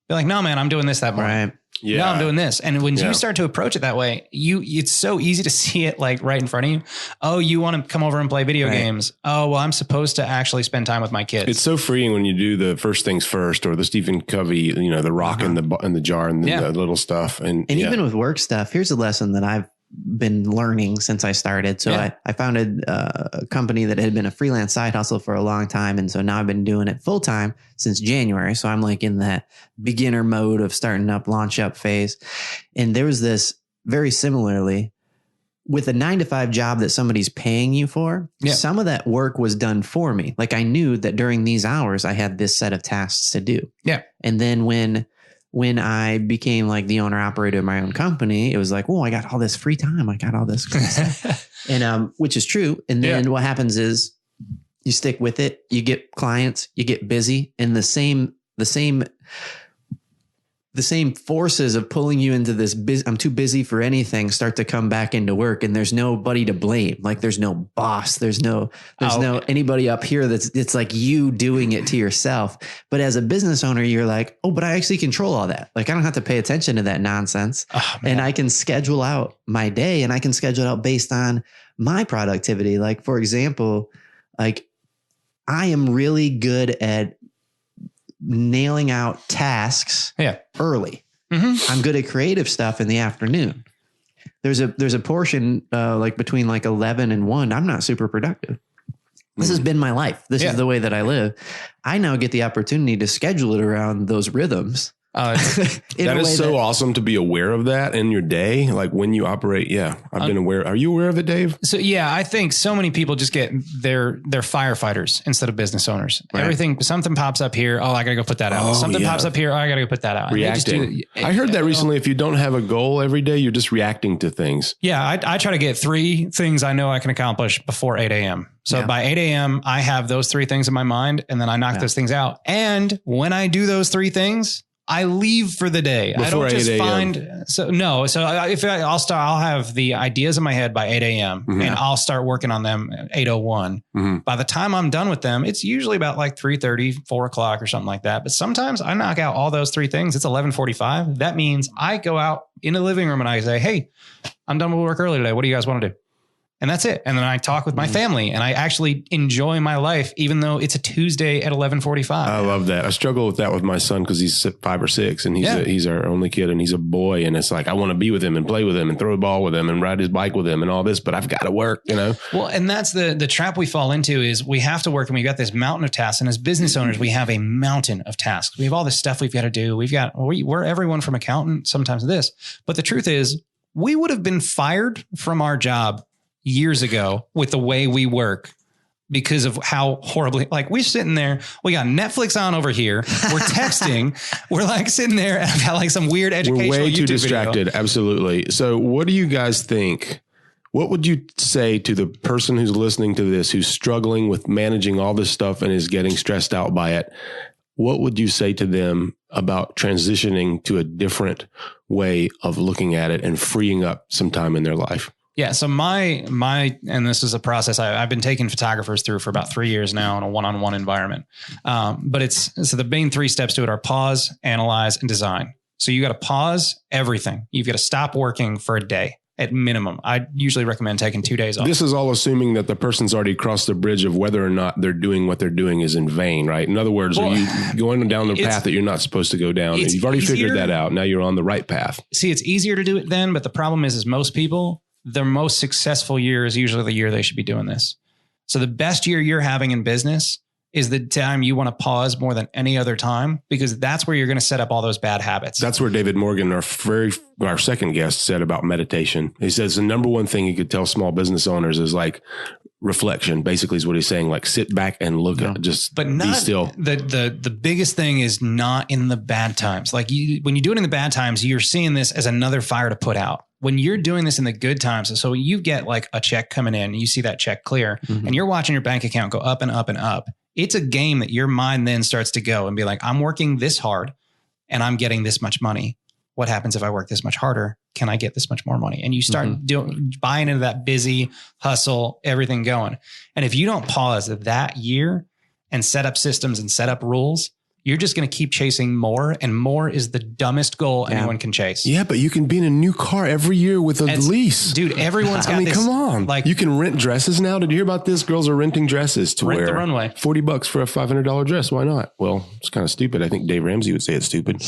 They're like, no, man, I'm doing this that morning. Right. Yeah. No, I'm doing this. And when you start to approach it that way, it's so easy to see it like right in front of you. Oh, you want to come over and play video games. Oh, well, I'm supposed to actually spend time with my kids. It's so freeing when you do the first things first, or the Stephen Covey, the rock in the jar and the little stuff. And even with work stuff, here's a lesson that I've been learning since I started. So I founded a company that had been a freelance side hustle for a long time. And so now I've been doing it full time since January. So I'm like in that beginner mode of starting up, launch up phase. And there was this very similarly with a 9-to-5 job that somebody's paying you for. Some of that work was done for me. Like, I knew that during these hours, I had this set of tasks to do. Yeah. And then when I became like the owner operator of my own company, it was like, oh, I got all this free time. I got all this cool stuff. And, which is true. And then what happens is you stick with it, you get clients, you get busy, and the same forces of pulling you into this I'm too busy for anything start to come back into work, and there's nobody to blame. Like, there's no boss. There's no anybody up here it's like you doing it to yourself. But as a business owner, you're like, oh, but I actually control all that. Like, I don't have to pay attention to that nonsense. And I can schedule out my day, and I can schedule it out based on my productivity. Like, for example, like, I am really good at nailing out tasks early. Mm-hmm. I'm good at creative stuff in the afternoon. There's a portion like between like 11 and 1. I'm not super productive. This has been my life. This is the way that I live. I now get the opportunity to schedule it around those rhythms. That is so awesome to be aware of that in your day. Like when you operate. Yeah. I've been aware. Are you aware of it, Dave? So yeah, I think so many people just get they're firefighters instead of business owners. Right. Something pops up here. Oh, I gotta go put that out. Something pops up here. Oh, I gotta go put that out. Reacting. I heard that recently. If you don't have a goal every day, you're just reacting to things. Yeah. I try to get 3 things I know I can accomplish before 8 a.m. So by 8 a.m., I have those 3 things in my mind and then I knock those things out. And when I do those 3 things, I leave for the day. Before I don't just 8 find, I'll have the ideas in my head by 8 a.m. and I'll start working on them at 8:01. By the time I'm done with them, it's usually about like 3:30, 4 o'clock or something like that. But sometimes I knock out all those 3 things. It's 11:45. That means I go out in the living room and I say, hey, I'm done with work early today. What do you guys want to do? And that's it. And then I talk with my family and I actually enjoy my life, even though it's a Tuesday at 11:45. I love that. I struggle with that with my son because he's 5 or 6 and he's our only kid and he's a boy. And it's like, I want to be with him and play with him and throw a ball with him and ride his bike with him and all this, but I've got to work, you know? Well, and that's the trap we fall into is we have to work and we've got this mountain of tasks. And as business owners, we have a mountain of tasks. We have all this stuff we've got to do. We're everyone from accountant, sometimes this, but the truth is we would have been fired from our job years ago with the way we work because of how horribly, like we're sitting there, we got Netflix on over here. We're texting. We're like sitting there and I've got like some weird educational We're way too YouTube distracted. Video. Absolutely. So what do you guys think? What would you say to the person who's listening to this, who's struggling with managing all this stuff and is getting stressed out by it? What would you say to them about transitioning to a different way of looking at it and freeing up some time in their life? Yeah. So and this is a process I've been taking photographers through for about 3 years now in a one-on-one environment. But so the main 3 steps to it are pause, analyze, and design. So you got to pause everything. You've got to stop working for a day at minimum. I usually recommend taking 2 days off. This is all assuming that the person's already crossed the bridge of whether or not they're doing what they're doing is in vain, right? In other words, are you going down the path that you're not supposed to go down? And you've already figured that out. Now you're on the right path. See, it's easier to do it then, but the problem is most people, their most successful year is usually the year they should be doing this. So the best year you're having in business is the time you want to pause more than any other time, because that's where you're going to set up all those bad habits. That's where David Morgan, our second guest, said about meditation. He says the number one thing he could tell small business owners is like reflection, basically is what he's saying. Like sit back and look at just be still. The biggest thing is not in the bad times. Like when you do it in the bad times, you're seeing this as another fire to put out. When you're doing this in the good times, so you get like a check coming in, you see that check clear and you're watching your bank account go up and up and up. It's a game that your mind then starts to go and be like, I'm working this hard and I'm getting this much money. What happens if I work this much harder? Can I get this much more money? And you start buying into that busy hustle, everything going. And if you don't pause that year and set up systems and set up rules, you're just going to keep chasing more, and more is the dumbest goal anyone can chase. Yeah, but you can be in a new car every year with a lease. Dude, everyone's got this. Come on. Like, you can rent dresses now. Did you hear about this? Girls are renting dresses to wear. The runway. $40 for a $500 dress. Why not? Well, it's kind of stupid. I think Dave Ramsey would say it's stupid.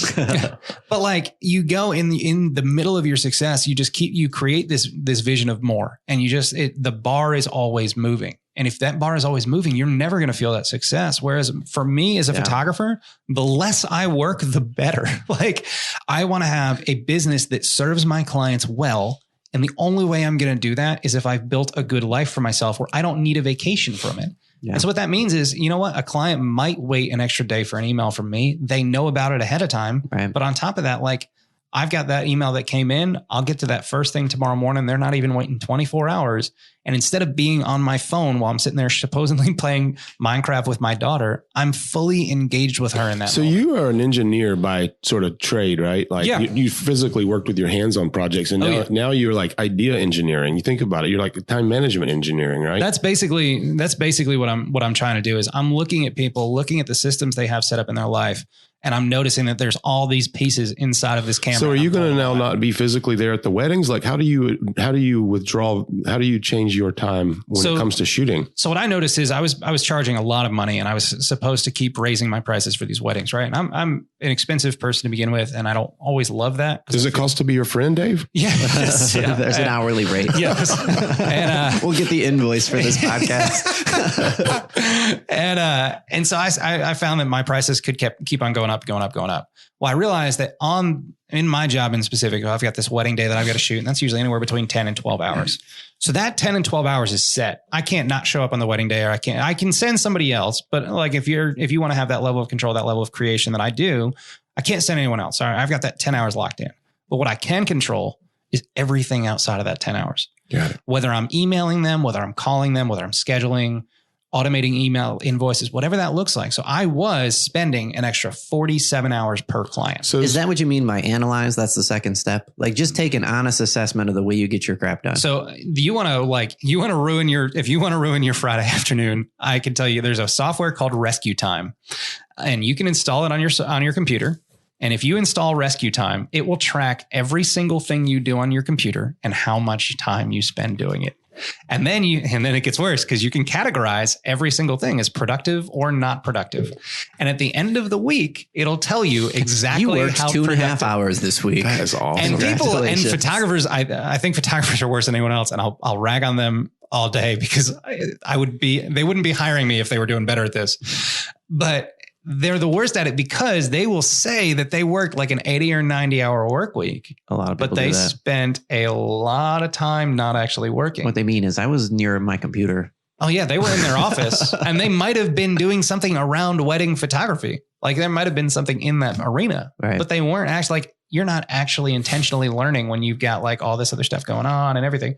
But like you go in the middle of your success, you create this vision of more, and the bar is always moving. And if that bar is always moving, you're never going to feel that success. Whereas for me as a photographer, the less I work, the better. Like I want to have a business that serves my clients well. And the only way I'm going to do that is if I've built a good life for myself where I don't need a vacation from it. Yeah. And so what that means is, you know what? A client might wait an extra day for an email from me. They know about it ahead of time. Right. But on top of that, like I've got that email that came in. I'll get to that first thing tomorrow morning. They're not even waiting 24 hours. And instead of being on my phone while I'm sitting there supposedly playing Minecraft with my daughter, I'm fully engaged with her in that So moment. You are an engineer by sort of trade, right? Like you physically worked with your hands on projects. And now you're like idea engineering. You think about it. You're like time management engineering, right? That's basically what I'm trying to do is I'm looking at people, looking at the systems they have set up in their life. And I'm noticing that there's all these pieces inside of this camera. So are you going to now not be physically there at the weddings? Like how do you withdraw? How do you change your time when it comes to shooting? So what I noticed is I was charging a lot of money and I was supposed to keep raising my prices for these weddings. Right. And I'm an expensive person to begin with, and I don't always love that. Does it cost to be your friend, Dave? Yes. Yeah. There's an hourly rate. Yes. And we'll get the invoice for this podcast. and so I found that my prices could keep on going up. Well, I realized that in my job in specific, I've got this wedding day that I've got to shoot, and that's usually anywhere between 10 and 12 hours. So that 10 and 12 hours is set. I can't not show up on the wedding day, or I can send somebody else. But like, if you want to have that level of control, that level of creation that I do, I can't send anyone else. All right, I've got that 10 hours locked in. But what I can control is everything outside of that 10 hours. Got it. Whether I'm emailing them, whether I'm calling them, whether I'm scheduling, automating email invoices, whatever that looks like. So I was spending an extra 47 hours per client. So is that what you mean by analyze? That's the second step. Like, just take an honest assessment of the way you get your crap done. So if you want to ruin your Friday afternoon, I can tell you there's a software called Rescue Time, and you can install it on your computer. And if you install Rescue Time, it will track every single thing you do on your computer and how much time you spend doing it. And then it gets worse, because you can categorize every single thing as productive or not productive. And at the end of the week, it'll tell you exactly you worked how 2.5 hours this week. That is awesome. And photographers, I think photographers are worse than anyone else. And I'll rag on them all day, because they wouldn't be hiring me if they were doing better at this. But they're the worst at it, because they will say that they worked like an 80 or 90 hour work week. A lot of people but they spent a lot of time not actually working. What they mean is I was near my computer. Oh yeah. They were in their office, and they might've been doing something around wedding photography. Like, there might've been something in that arena, right, but they weren't actually you're not actually intentionally learning when you've got like all this other stuff going on and everything.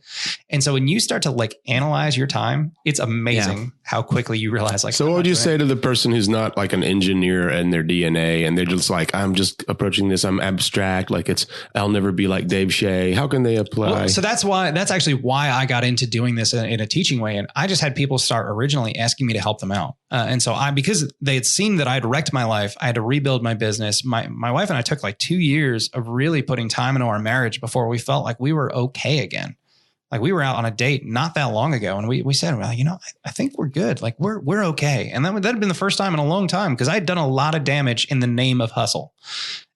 And so when you start to like analyze your time, it's amazing how quickly you realize like. So what would you say to the person who's not like an engineer in their DNA, and they're just like, I'm just approaching this, I'm abstract, like I'll never be like Dave Shay. How can they apply? Well, so that's actually why I got into doing this in a teaching way. And I just had people start originally asking me to help them out. And so because they had seen that I had wrecked my life, I had to rebuild my business. My wife and I took like 2 years of really putting time into our marriage before we felt like we were okay again. Like, we were out on a date not that long ago, and we said, well, I think we're good. Like, we're okay. And that had been the first time in a long time, because I had done a lot of damage in the name of hustle.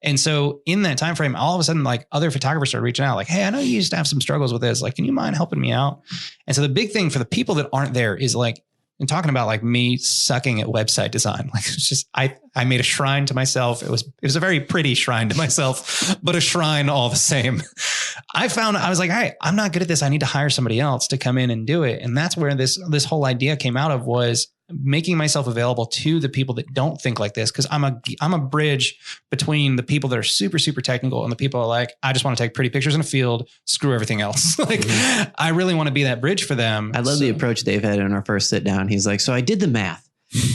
And so in that time frame, all of a sudden, like, other photographers started reaching out like, hey, I know you used to have some struggles with this. Like, can you mind helping me out? And so the big thing for the people that aren't there is like, and talking about like me sucking at website design, like, it's just, I made a shrine to myself. It was a very pretty shrine to myself, but a shrine all the same. I was like, all right, I'm not good at this. I need to hire somebody else to come in and do it. And that's where this whole idea came out of, was making myself available to the people that don't think like this. Cause I'm a bridge between the people that are super, super technical and the people are like, I just want to take pretty pictures in a field, screw everything else. Like, I really want to be that bridge for them. I love the approach Dave had in our first sit down. He's like, so I did the math.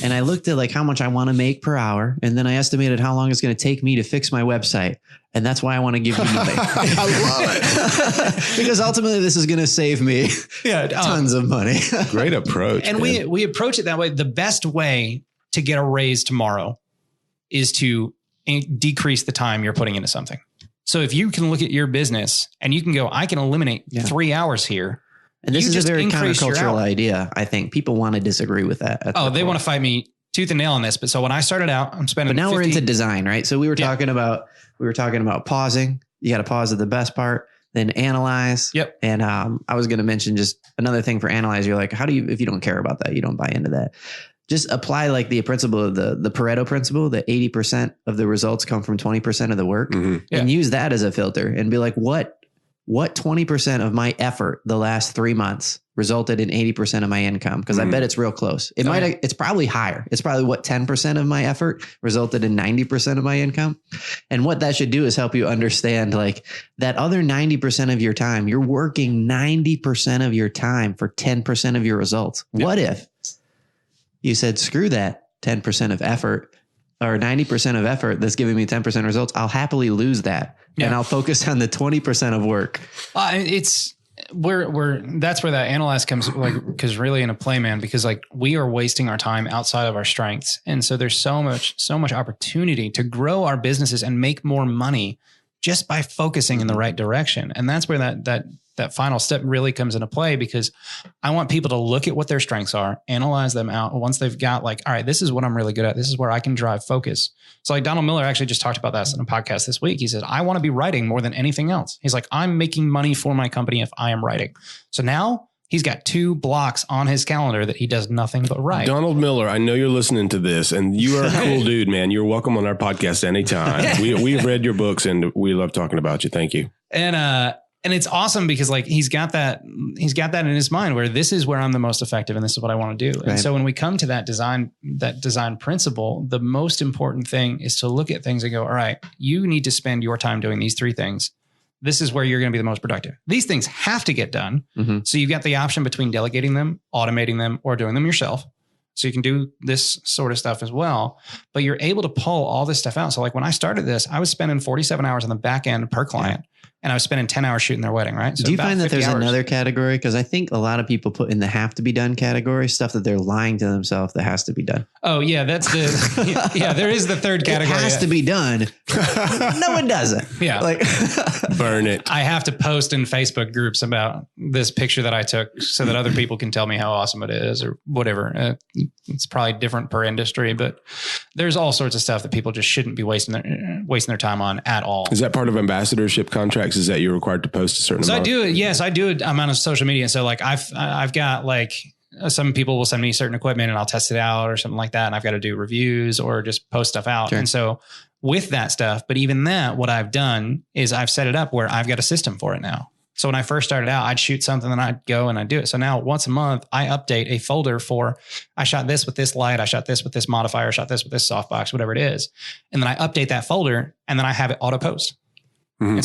And I looked at like how much I want to make per hour. And then I estimated how long it's going to take me to fix my website. And that's why I want to give you money. I love it. Because ultimately this is going to save me tons of money. Great approach. And we approach it that way. The best way to get a raise tomorrow is to decrease the time you're putting into something. So if you can look at your business and you can go, I can eliminate 3 hours here. And this is a very countercultural idea. I think people want to disagree with that. They want to fight me tooth and nail on this. But so when I started out, I'm spending. But now we're into design, right? So we were talking about pausing. You got to pause at the best part, then analyze. Yep. And I was going to mention just another thing for analyze. You're like, if you don't care about that, you don't buy into that. Just apply like the principle of the Pareto principle, that 80% of the results come from 20% of the work, and use that as a filter and be like, what 20% of my effort the last 3 months resulted in 80% of my income? Because I bet it's real close. It's probably higher. It's probably 10% of my effort resulted in 90% of my income. And what that should do is help you understand like that other 90% of your time, you're working 90% of your time for 10% of your results. Yep. What if you said, screw that 10% of effort or 90% of effort that's giving me 10% results? I'll happily lose that. Yeah. And I'll focus on the 20% of work. That's where that analyze comes, like, because really in a play, man, because like we are wasting our time outside of our strengths. And so there's so much opportunity to grow our businesses and make more money just by focusing in the right direction. And that's where that that final step really comes into play, because I want people to look at what their strengths are, analyze them out. Once they've got like, all right, this is what I'm really good at. This is where I can drive focus. So like Donald Miller actually just talked about that in a podcast this week. He said, I want to be writing more than anything else. He's like, I'm making money for my company if I am writing. So now he's got 2 blocks on his calendar that he does nothing but write. Donald Miller, I know you're listening to this, and you are a cool dude, man. You're welcome on our podcast anytime. We've read your books, and we love talking about you. Thank you. And it's awesome because like he's got that in his mind where this is where I'm the most effective and this is what I want to do. Right. And so when we come to that design principle, the most important thing is to look at things and go, all right, you need to spend your time doing these 3 things. This is where you're going to be the most productive. These things have to get done. Mm-hmm. So you've got the option between delegating them, automating them, or doing them yourself. So you can do this sort of stuff as well, but you're able to pull all this stuff out. So like when I started this, I was spending 47 hours on the back end per client. And I was spending 10 hours shooting their wedding, right? So do you find that there's hours. Another category? Because I think a lot of people put in the have to be done category, stuff that they're lying to themselves that has to be done. Oh, yeah. That's yeah, there is the third category. It has to be done. No one does it. Yeah. Like burn it. I have to post in Facebook groups about this picture that I took so that other people can tell me how awesome it is or whatever. It's probably different per industry, but there's all sorts of stuff that people just shouldn't be wasting their time on at all. Is that part of ambassadorship contracts? Is that you're required to post a certain amount? I do it. Yes, I do it. I'm on social media. So like I've got like some people will send me certain equipment and I'll test it out or something like that. And I've got to do reviews or just post stuff out. Sure. And so with that stuff, but even that, what I've done is I've set it up where I've got a system for it now. So when I first started out, I'd shoot something and I'd go and I'd do it. So now once a month, I update a folder for, I shot this with this light. I shot this with this modifier. I shot this with this softbox, whatever it is. And then I update that folder and then I have it auto post. Mm-hmm.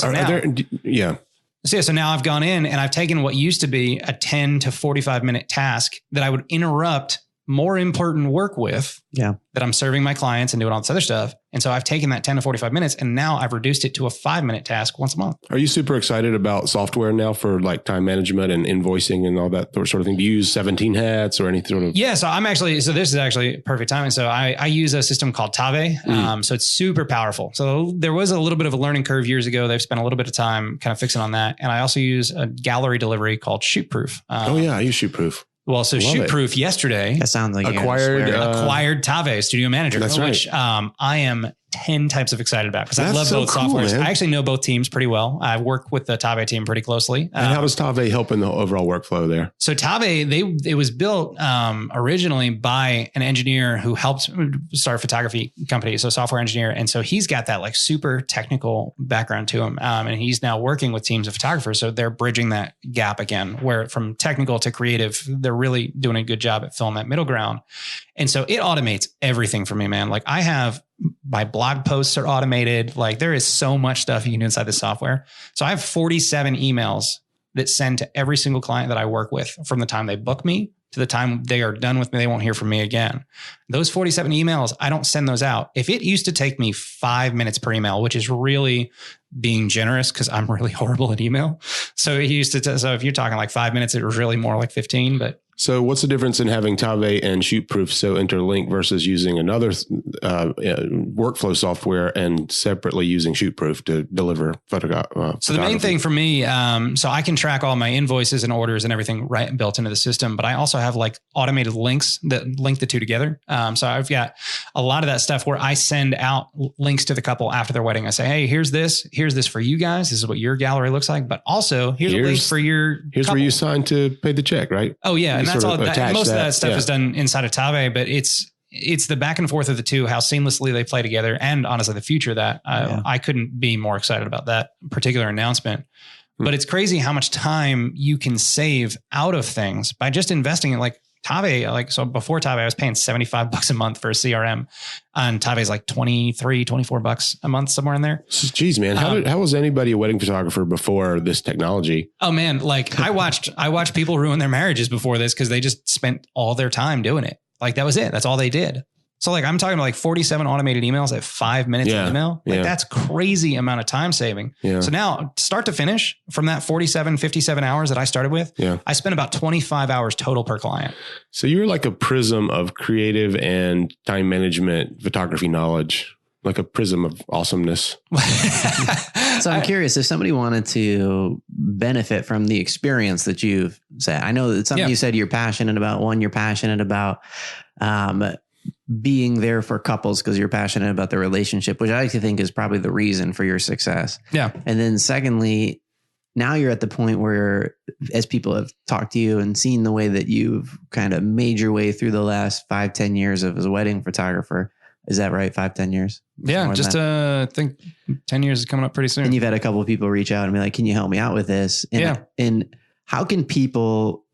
So now I've gone in and I've taken what used to be a 10 to 45 minute task that I would interrupt more important work with that I'm serving my clients and doing all this other stuff. And so I've taken that 10 to 45 minutes and now I've reduced it to a 5-minute task once a month. Are you super excited about software now for like time management and invoicing and all that sort of thing? Do you use 17 hats or any sort of? Yeah. So this is actually perfect timing. So I use a system called Tave. So it's super powerful. So there was a little bit of a learning curve years ago. They've spent a little bit of time kind of fixing on that. And I also use a gallery delivery called Shootproof. I use Shootproof. Well, so Shootproof yesterday that sounds like acquired Tave Studio Manager, which I am 10 types of excited about because I love both softwares. Man. I actually know both teams pretty well. I work with the Tave team pretty closely. And how does Tave help in the overall workflow there? So Tave, it was built originally by an engineer who helped start a photography company, so software engineer. And so he's got that like super technical background to him. And he's now working with teams of photographers. So they're bridging that gap again, where from technical to creative, they're really doing a good job at filling that middle ground. And so it automates everything for me, man. Like I have my blog posts are automated. Like there is so much stuff you can do inside the software. So I have 47 emails that send to every single client that I work with from the time they book me to the time they are done with me. They won't hear from me again. Those 47 emails, I don't send those out. If it used to take me 5 minutes per email, which is really being generous because I'm really horrible at email. So it used to, so if you're talking like 5 minutes, it was really more like 15, but. So what's the difference in having Tave and Shootproof so interlinked versus using another workflow software and separately using Shootproof to deliver photography? So the main thing for me, so I can track all my invoices and orders and everything right built into the system, but I also have like automated links that link the two together. So I've got a lot of that stuff where I send out links to the couple after their wedding. I say, hey, here's this for you guys. This is what your gallery looks like, but also here's a link for your couple. Where you sign to pay the check, right? Oh yeah. And that's all. Most of that stuff is done inside of Tave, but it's the back and forth of the two, how seamlessly they play together, and honestly, the future that I couldn't be more excited about that particular announcement. But it's crazy how much time you can save out of things by just investing in like Tave. Like so, before Tave, I was paying $75 a month for a CRM, and Tave is like $24 a month, somewhere in there. Jeez, man, how was anybody a wedding photographer before this technology? Oh man, like I watched people ruin their marriages before this because they just spent all their time doing it. Like that was it. That's all they did. So like I'm talking about like 47 automated emails at 5 minutes of email. Like that's crazy amount of time saving. Yeah. So now start to finish from that 57 hours that I started with, I spent about 25 hours total per client. So you're like a prism of creative and time management photography knowledge. like a prism of awesomeness. So I'm curious, if somebody wanted to benefit from the experience that you've said, I know that something you said you're passionate about. One, you're passionate about being there for couples because you're passionate about the relationship, which I like to think is probably the reason for your success. Yeah. And then secondly, now you're at the point where, as people have talked to you and seen the way that you've kind of made your way through the last 5-10 years of as a wedding photographer. Is that right? 5-10 years? Yeah. Just I think 10 years is coming up pretty soon. And you've had a couple of people reach out and be like, can you help me out with this? And, and how can people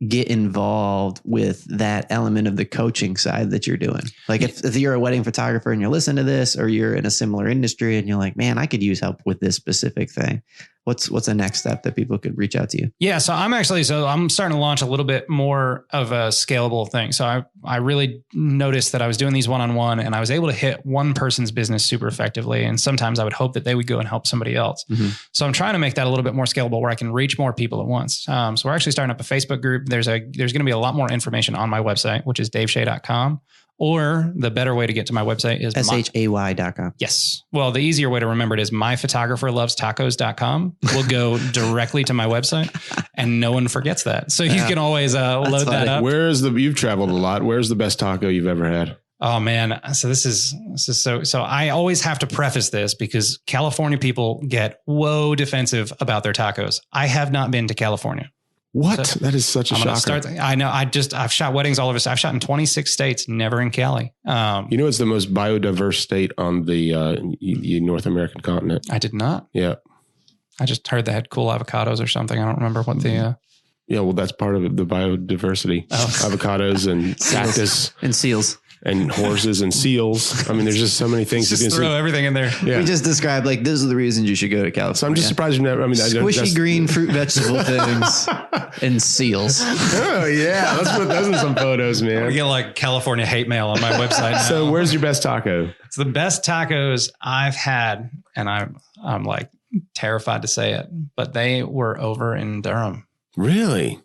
get involved with that element of the coaching side that you're doing? Like if you're a wedding photographer and you're listening to this, or you're in a similar industry and you're like, man, I could use help with this specific thing. What's the next step that people could reach out to you? Yeah. So I'm starting to launch a little bit more of a scalable thing. So I really noticed that I was doing these one-on-one and I was able to hit one person's business super effectively. And sometimes I would hope that they would go and help somebody else. Mm-hmm. So I'm trying to make that a little bit more scalable where I can reach more people at once. So we're actually starting up a Facebook group. There's going to be a lot more information on my website, which is daveshay.com. Or the better way to get to my website is shay.com. Yes. Well, the easier way to remember it is myphotographerlovestacos.com. We'll go directly to my website and no one forgets that. So you can always load that up. You've traveled a lot. Where's the best taco you've ever had? Oh man. So this is so I always have to preface this because California people get defensive about their tacos. I have not been to California. What? So that is such a shocker. I know. I've shot weddings all over. I've shot in 26 states, never in Cali. It's the most biodiverse state on the North American continent. I did not. Yeah. I just heard they had cool avocados or something. I don't remember what the... Yeah, well, that's part of the biodiversity. Avocados and cactus. And seals. And horses and seals. I mean, there's just so many things. Just throw everything in there. Yeah. We just described those are the reasons you should go to California. So I'm just surprised you never. I mean, squishy green fruit vegetable things and seals. Oh yeah, let's put those in some photos, man. We get like California hate mail on my website now. So where's your best taco? It's the best tacos I've had, and I'm like terrified to say it, but they were over in Durham. Really?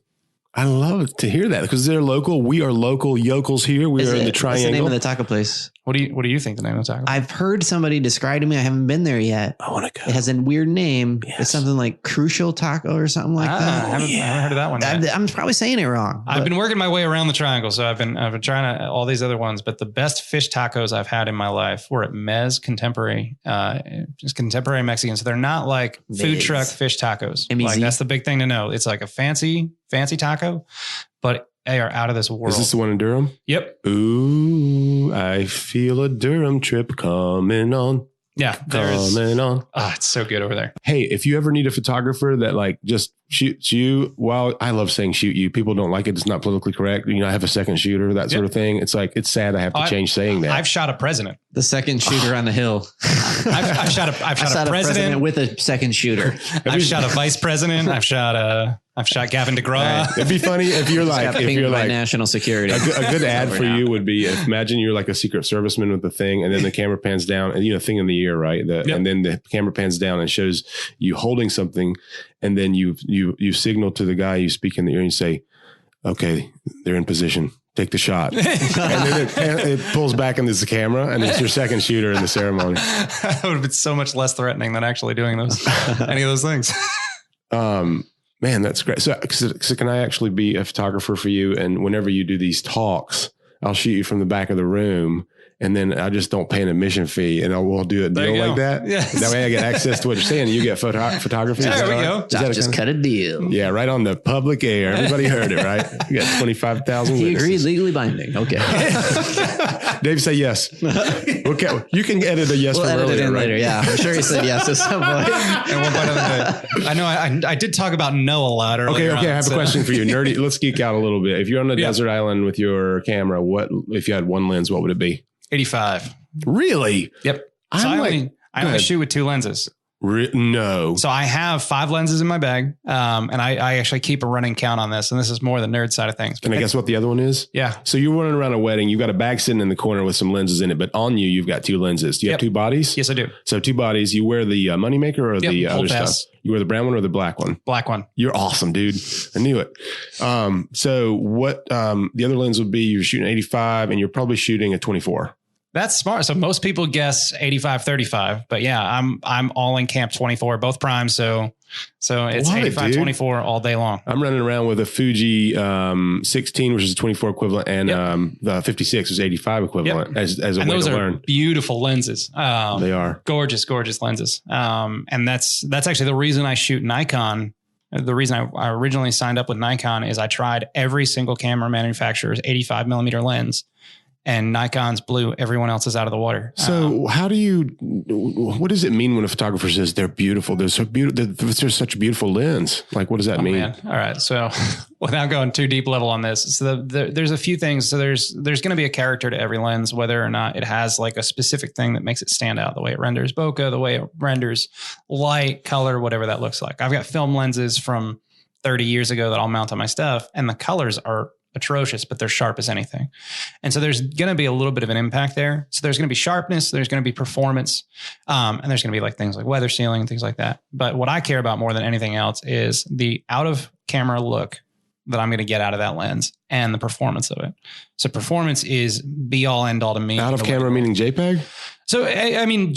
I love to hear that because they're local. We are local yokels here. We are in the Triangle. What's the name of the taco place? What do you think the name of the taco? I've heard somebody describe to me. I haven't been there yet. I want to go. It has a weird name. Yes. It's something like Crucial Taco or something like that. I haven't heard of that one yet. I'm probably saying it wrong. I've been working my way around the Triangle, so I've been trying all these other ones. But the best fish tacos I've had in my life were at Mez Contemporary, just contemporary Mexican. So they're not like food truck fish tacos. M-E-Z? Like that's the big thing to know. It's like a fancy taco, but they are out of this world. Is this the one in Durham? Yep. Ooh, I feel a Durham trip coming on. Yeah. Coming on. Oh, it's so good over there. Hey, if you ever need a photographer that like just shoots you, well, I love saying shoot you. People don't like it. It's not politically correct. I have a second shooter, that sort of thing. It's like, it's sad I have to change saying that. I've shot a president. The second shooter on the hill. I've shot a president with a second shooter. I've shot a vice president. I've shot Gavin DeGraw. Right. It'd be funny if you're like national security. A good ad for you would be imagine you're like a Secret Serviceman with the thing, and then the camera pans down, and thing in the ear, right? And then the camera pans down and shows you holding something, and then you signal to the guy you speak in the ear and you say, "Okay, they're in position. Take the shot." And then it pulls back and there's the camera, and it's your second shooter in the ceremony. That would have been so much less threatening than actually doing any of those things. Man, that's great. So can I actually be a photographer for you? And whenever you do these talks, I'll shoot you from the back of the room. And then I just don't pay an admission fee, and we'll do a deal like that. Yes. That way I get access to what you're saying. You get photography. There we go. Just cut a deal. Yeah, right on the public air. Everybody heard it, right? You got 25,000. He agreed, legally binding. Okay. Dave, say yes. Okay, you can edit a yes. We'll from edit earlier, it in right? later. Yeah, I'm sure he said yes at some point. And one point of the day. I know I did talk about no a lot earlier. Okay. I have a question for you, nerdy. Let's geek out a little bit. If you're on a desert island with your camera, what if you had one lens? What would it be? 85. Really? Yep. So I only shoot with 2 lenses. No. So I have 5 lenses in my bag. And I actually keep a running count on this. And this is more the nerd side of things. Can I guess what the other one is? Yeah. So you're running around a wedding. You've got a bag sitting in the corner with some lenses in it, but on you've got 2 lenses. Do you have 2 bodies? Yes, I do. So 2 bodies. You wear the moneymaker or the other stuff? You wear the brown one or the black one? Black one. You're awesome, dude. I knew it. So what the other lens would be, you're shooting 85 and you're probably shooting a 24. That's smart. So most people guess 85-35, but yeah, I'm all in camp 24, both primes. So it's 85-24 all day long. I'm running around with a Fuji 16, which is 24 equivalent, and the 56 is 85 equivalent as a way to learn. Beautiful lenses. They are gorgeous lenses. And that's actually the reason I shoot Nikon. The reason I originally signed up with Nikon is I tried every single camera manufacturer's 85 millimeter lens, and Nikon's blew everyone else's out of the water. So what does it mean when a photographer says they're beautiful? There's such a beautiful lens. Like, what does that mean? Man. All right. So without going too deep level on this, so there's a few things. So there's going to be a character to every lens, whether or not it has like a specific thing that makes it stand out, the way it renders bokeh, the way it renders light, color, whatever that looks like. I've got film lenses from 30 years ago that I'll mount on my stuff, and the colors are atrocious, but they're sharp as anything. And so there's going to be a little bit of an impact there. So there's going to be sharpness, there's going to be performance, and there's going to be like things like weather sealing and things like that. But what I care about more than anything else is the out of camera look that I'm going to get out of that lens and the performance of it. So performance is be all end all to me. Out of camera meaning JPEG? So, I mean,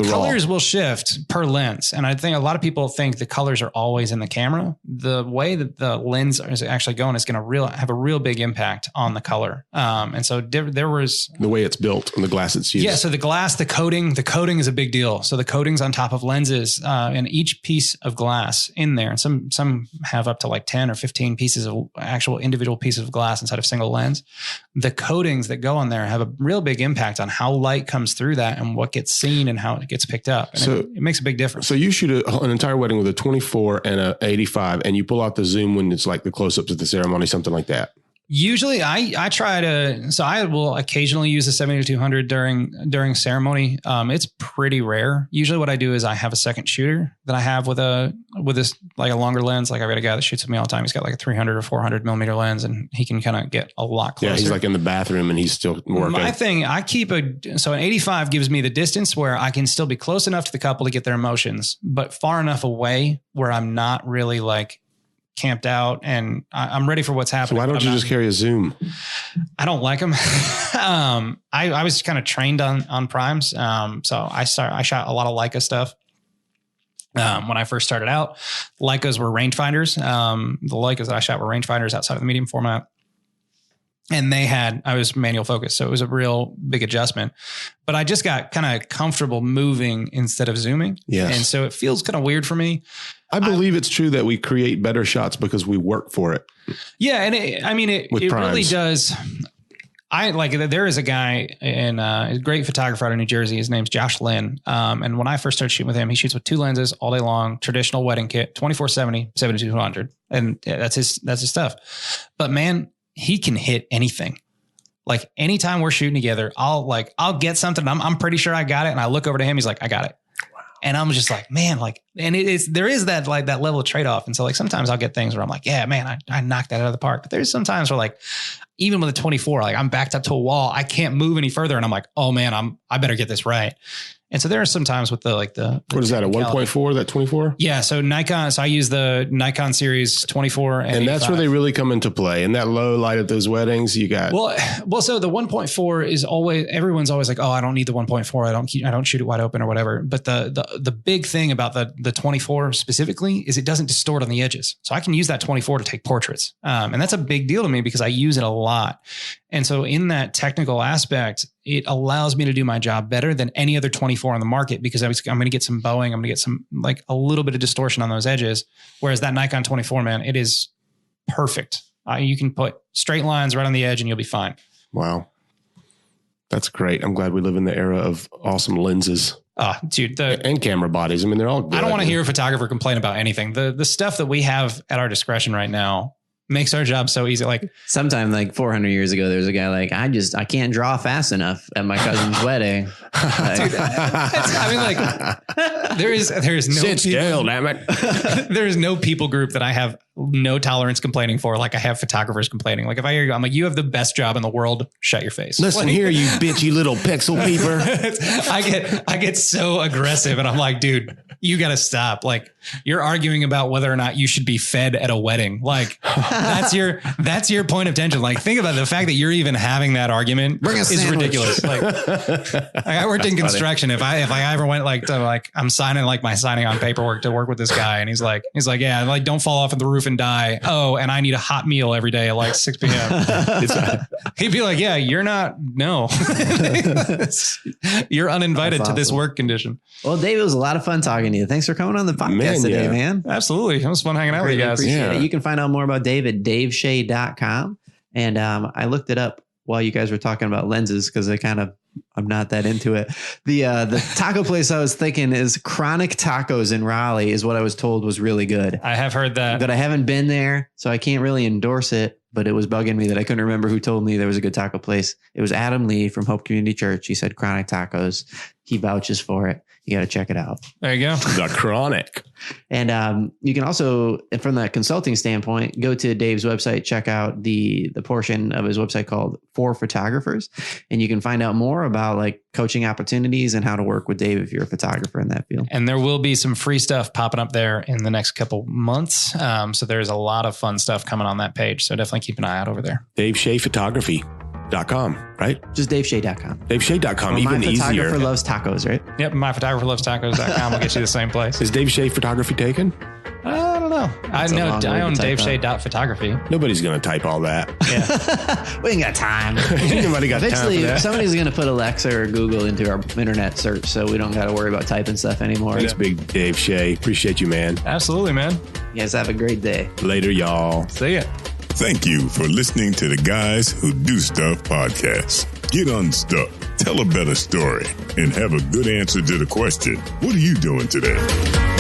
colors will shift per lens. And I think a lot of people think the colors are always in the camera. The way that the lens is actually going is going to have a real big impact on the color. And so there was the way it's built and the glass it's used. Yeah. So the glass, the coating is a big deal. So the coatings on top of lenses, and each piece of glass in there, and some have up to like 10 or 15 pieces of actual individual pieces of glass inside of single lens. The coatings that go on there have a real big impact on how light comes through that and what gets seen and how it gets picked up. And so it makes a big difference. So you shoot an entire wedding with a 24 and a 85, and you pull out the zoom when it's like the close-ups at the ceremony, something like that. Usually I try to, so I will occasionally use the 70-200 during ceremony. It's pretty rare. Usually what I do is I have a second shooter that I have with this like a longer lens. Like I've got a guy that shoots with me all the time. He's got like a 300 or 400 millimeter lens, and he can kind of get a lot closer. Yeah. He's like in the bathroom and he's still working. My thing, I keep an 85 gives me the distance where I can still be close enough to the couple to get their emotions, but far enough away where I'm not really like camped out and I'm ready for what's happening. So why don't you just carry a zoom? I don't like them. I was kind of trained on primes. So I shot a lot of Leica stuff. When I first started out, Leicas were rangefinders. The Leicas that I shot were rangefinders outside of the medium format. And I was manual focus. So it was a real big adjustment, but I just got kind of comfortable moving instead of zooming. Yes. And so it feels kind of weird for me. I believe it's true that we create better shots because we work for it. Yeah. And it really does. There is a guy a great photographer out of New Jersey. His name's Josh Lynn. And when I first started shooting with him, he shoots with 2 lenses all day long, traditional wedding kit, 24-70, 70-200. And that's his stuff. But man, he can hit anything. Like anytime we're shooting together, I'll get something. I'm pretty sure I got it. And I look over to him. He's like, I got it. Wow. And I'm just like, man, there is that like that level of trade-off. And so like, sometimes I'll get things where I'm like, yeah, man, I knocked that out of the park. But there's sometimes where like, even with a 24, like I'm backed up to a wall. I can't move any further. And I'm like, oh man, I better get this right. And so there are some times with the what is that, a 1.4, that 24? Yeah. So Nikon. So I use the Nikon series 24. And that's where they really come into play. And that low light at those weddings, you got. Well, so the 1.4 is everyone's always like, oh, I don't need the 1.4. I don't shoot it wide open or whatever. But the big thing about the 24 specifically is it doesn't distort on the edges. So I can use that 24 to take portraits. And that's a big deal to me because I use it a lot. And so in that technical aspect, it allows me to do my job better than any other 24 on the market because I'm going to get some bowing. I'm going to get some like a little bit of distortion on those edges. Whereas that Nikon 24, man, it is perfect. You can put straight lines right on the edge and you'll be fine. Wow. That's great. I'm glad we live in the era of awesome lenses. Dude, and camera bodies. I mean, they're all good. I don't want to hear a photographer complain about anything. The stuff that we have at our discretion right now makes our job so easy. Like sometime like 400 years ago, there's a guy like, I can't draw fast enough at my cousin's wedding. I mean, like, there is no Sit still, damn it. there is no people group that I have no tolerance complaining for. Like I have photographers complaining. Like if I hear you, I'm like, you have the best job in the world. Shut your face. Listen here, you bitchy little pixel peeper. I get so aggressive and I'm like, dude, you got to stop. Like you're arguing about whether or not you should be fed at a wedding. Like that's your point of tension. Like think about the fact that you're even having that argument is ridiculous. Like I worked in construction. If I ever went I'm signing like my signing on paperwork to work with this guy and he's like, yeah, like don't fall off of the roof and die. Oh, and I need a hot meal every day at like 6 p.m. He'd be like, yeah, you're not, no, you're uninvited to this work condition. Well, Dave, it was a lot of fun talking to you. Thanks for coming on the podcast today, man. Absolutely. It was fun hanging out with you guys. Appreciate it. You can find out more about Dave at daveshay.com. And I looked it up while you guys were talking about lenses because I'm not that into it. The taco place I was thinking is Chronic Tacos in Raleigh is what I was told was really good. I have heard that. But I haven't been there, so I can't really endorse it. But it was bugging me that I couldn't remember who told me there was a good taco place. It was Adam Lee from Hope Community Church. He said Chronic Tacos. He vouches for it. You got to check it out. There you go. The Chronic. And you can also, from that consulting standpoint, go to Dave's website, check out the portion of his website called For Photographers. And you can find out more about like coaching opportunities and how to work with Dave if you're a photographer in that field. And there will be some free stuff popping up there in the next couple months. So there's a lot of fun stuff coming on that page. So definitely keep an eye out over there. Dave Shay Photography.com, right? Just daveshay.com. daveshay.com, well, even easier. My photographer loves tacos, right? Yep. MyPhotographerLovesTacos.com will get you the same place. Is Dave Shay Photography taken? I don't know. I own daveshay.photography. Nobody's going to type all that. Yeah. We ain't got time. Nobody got time for that. Somebody's going to put Alexa or Google into our internet search, so we don't got to worry about typing stuff anymore. Thanks, Big Dave Shay. Appreciate you, man. Absolutely, man. You guys have a great day. Later, y'all. See ya. Thank you for listening to the Guys Who Do Stuff podcast. Get unstuck, tell a better story, and have a good answer to the question, what are you doing today?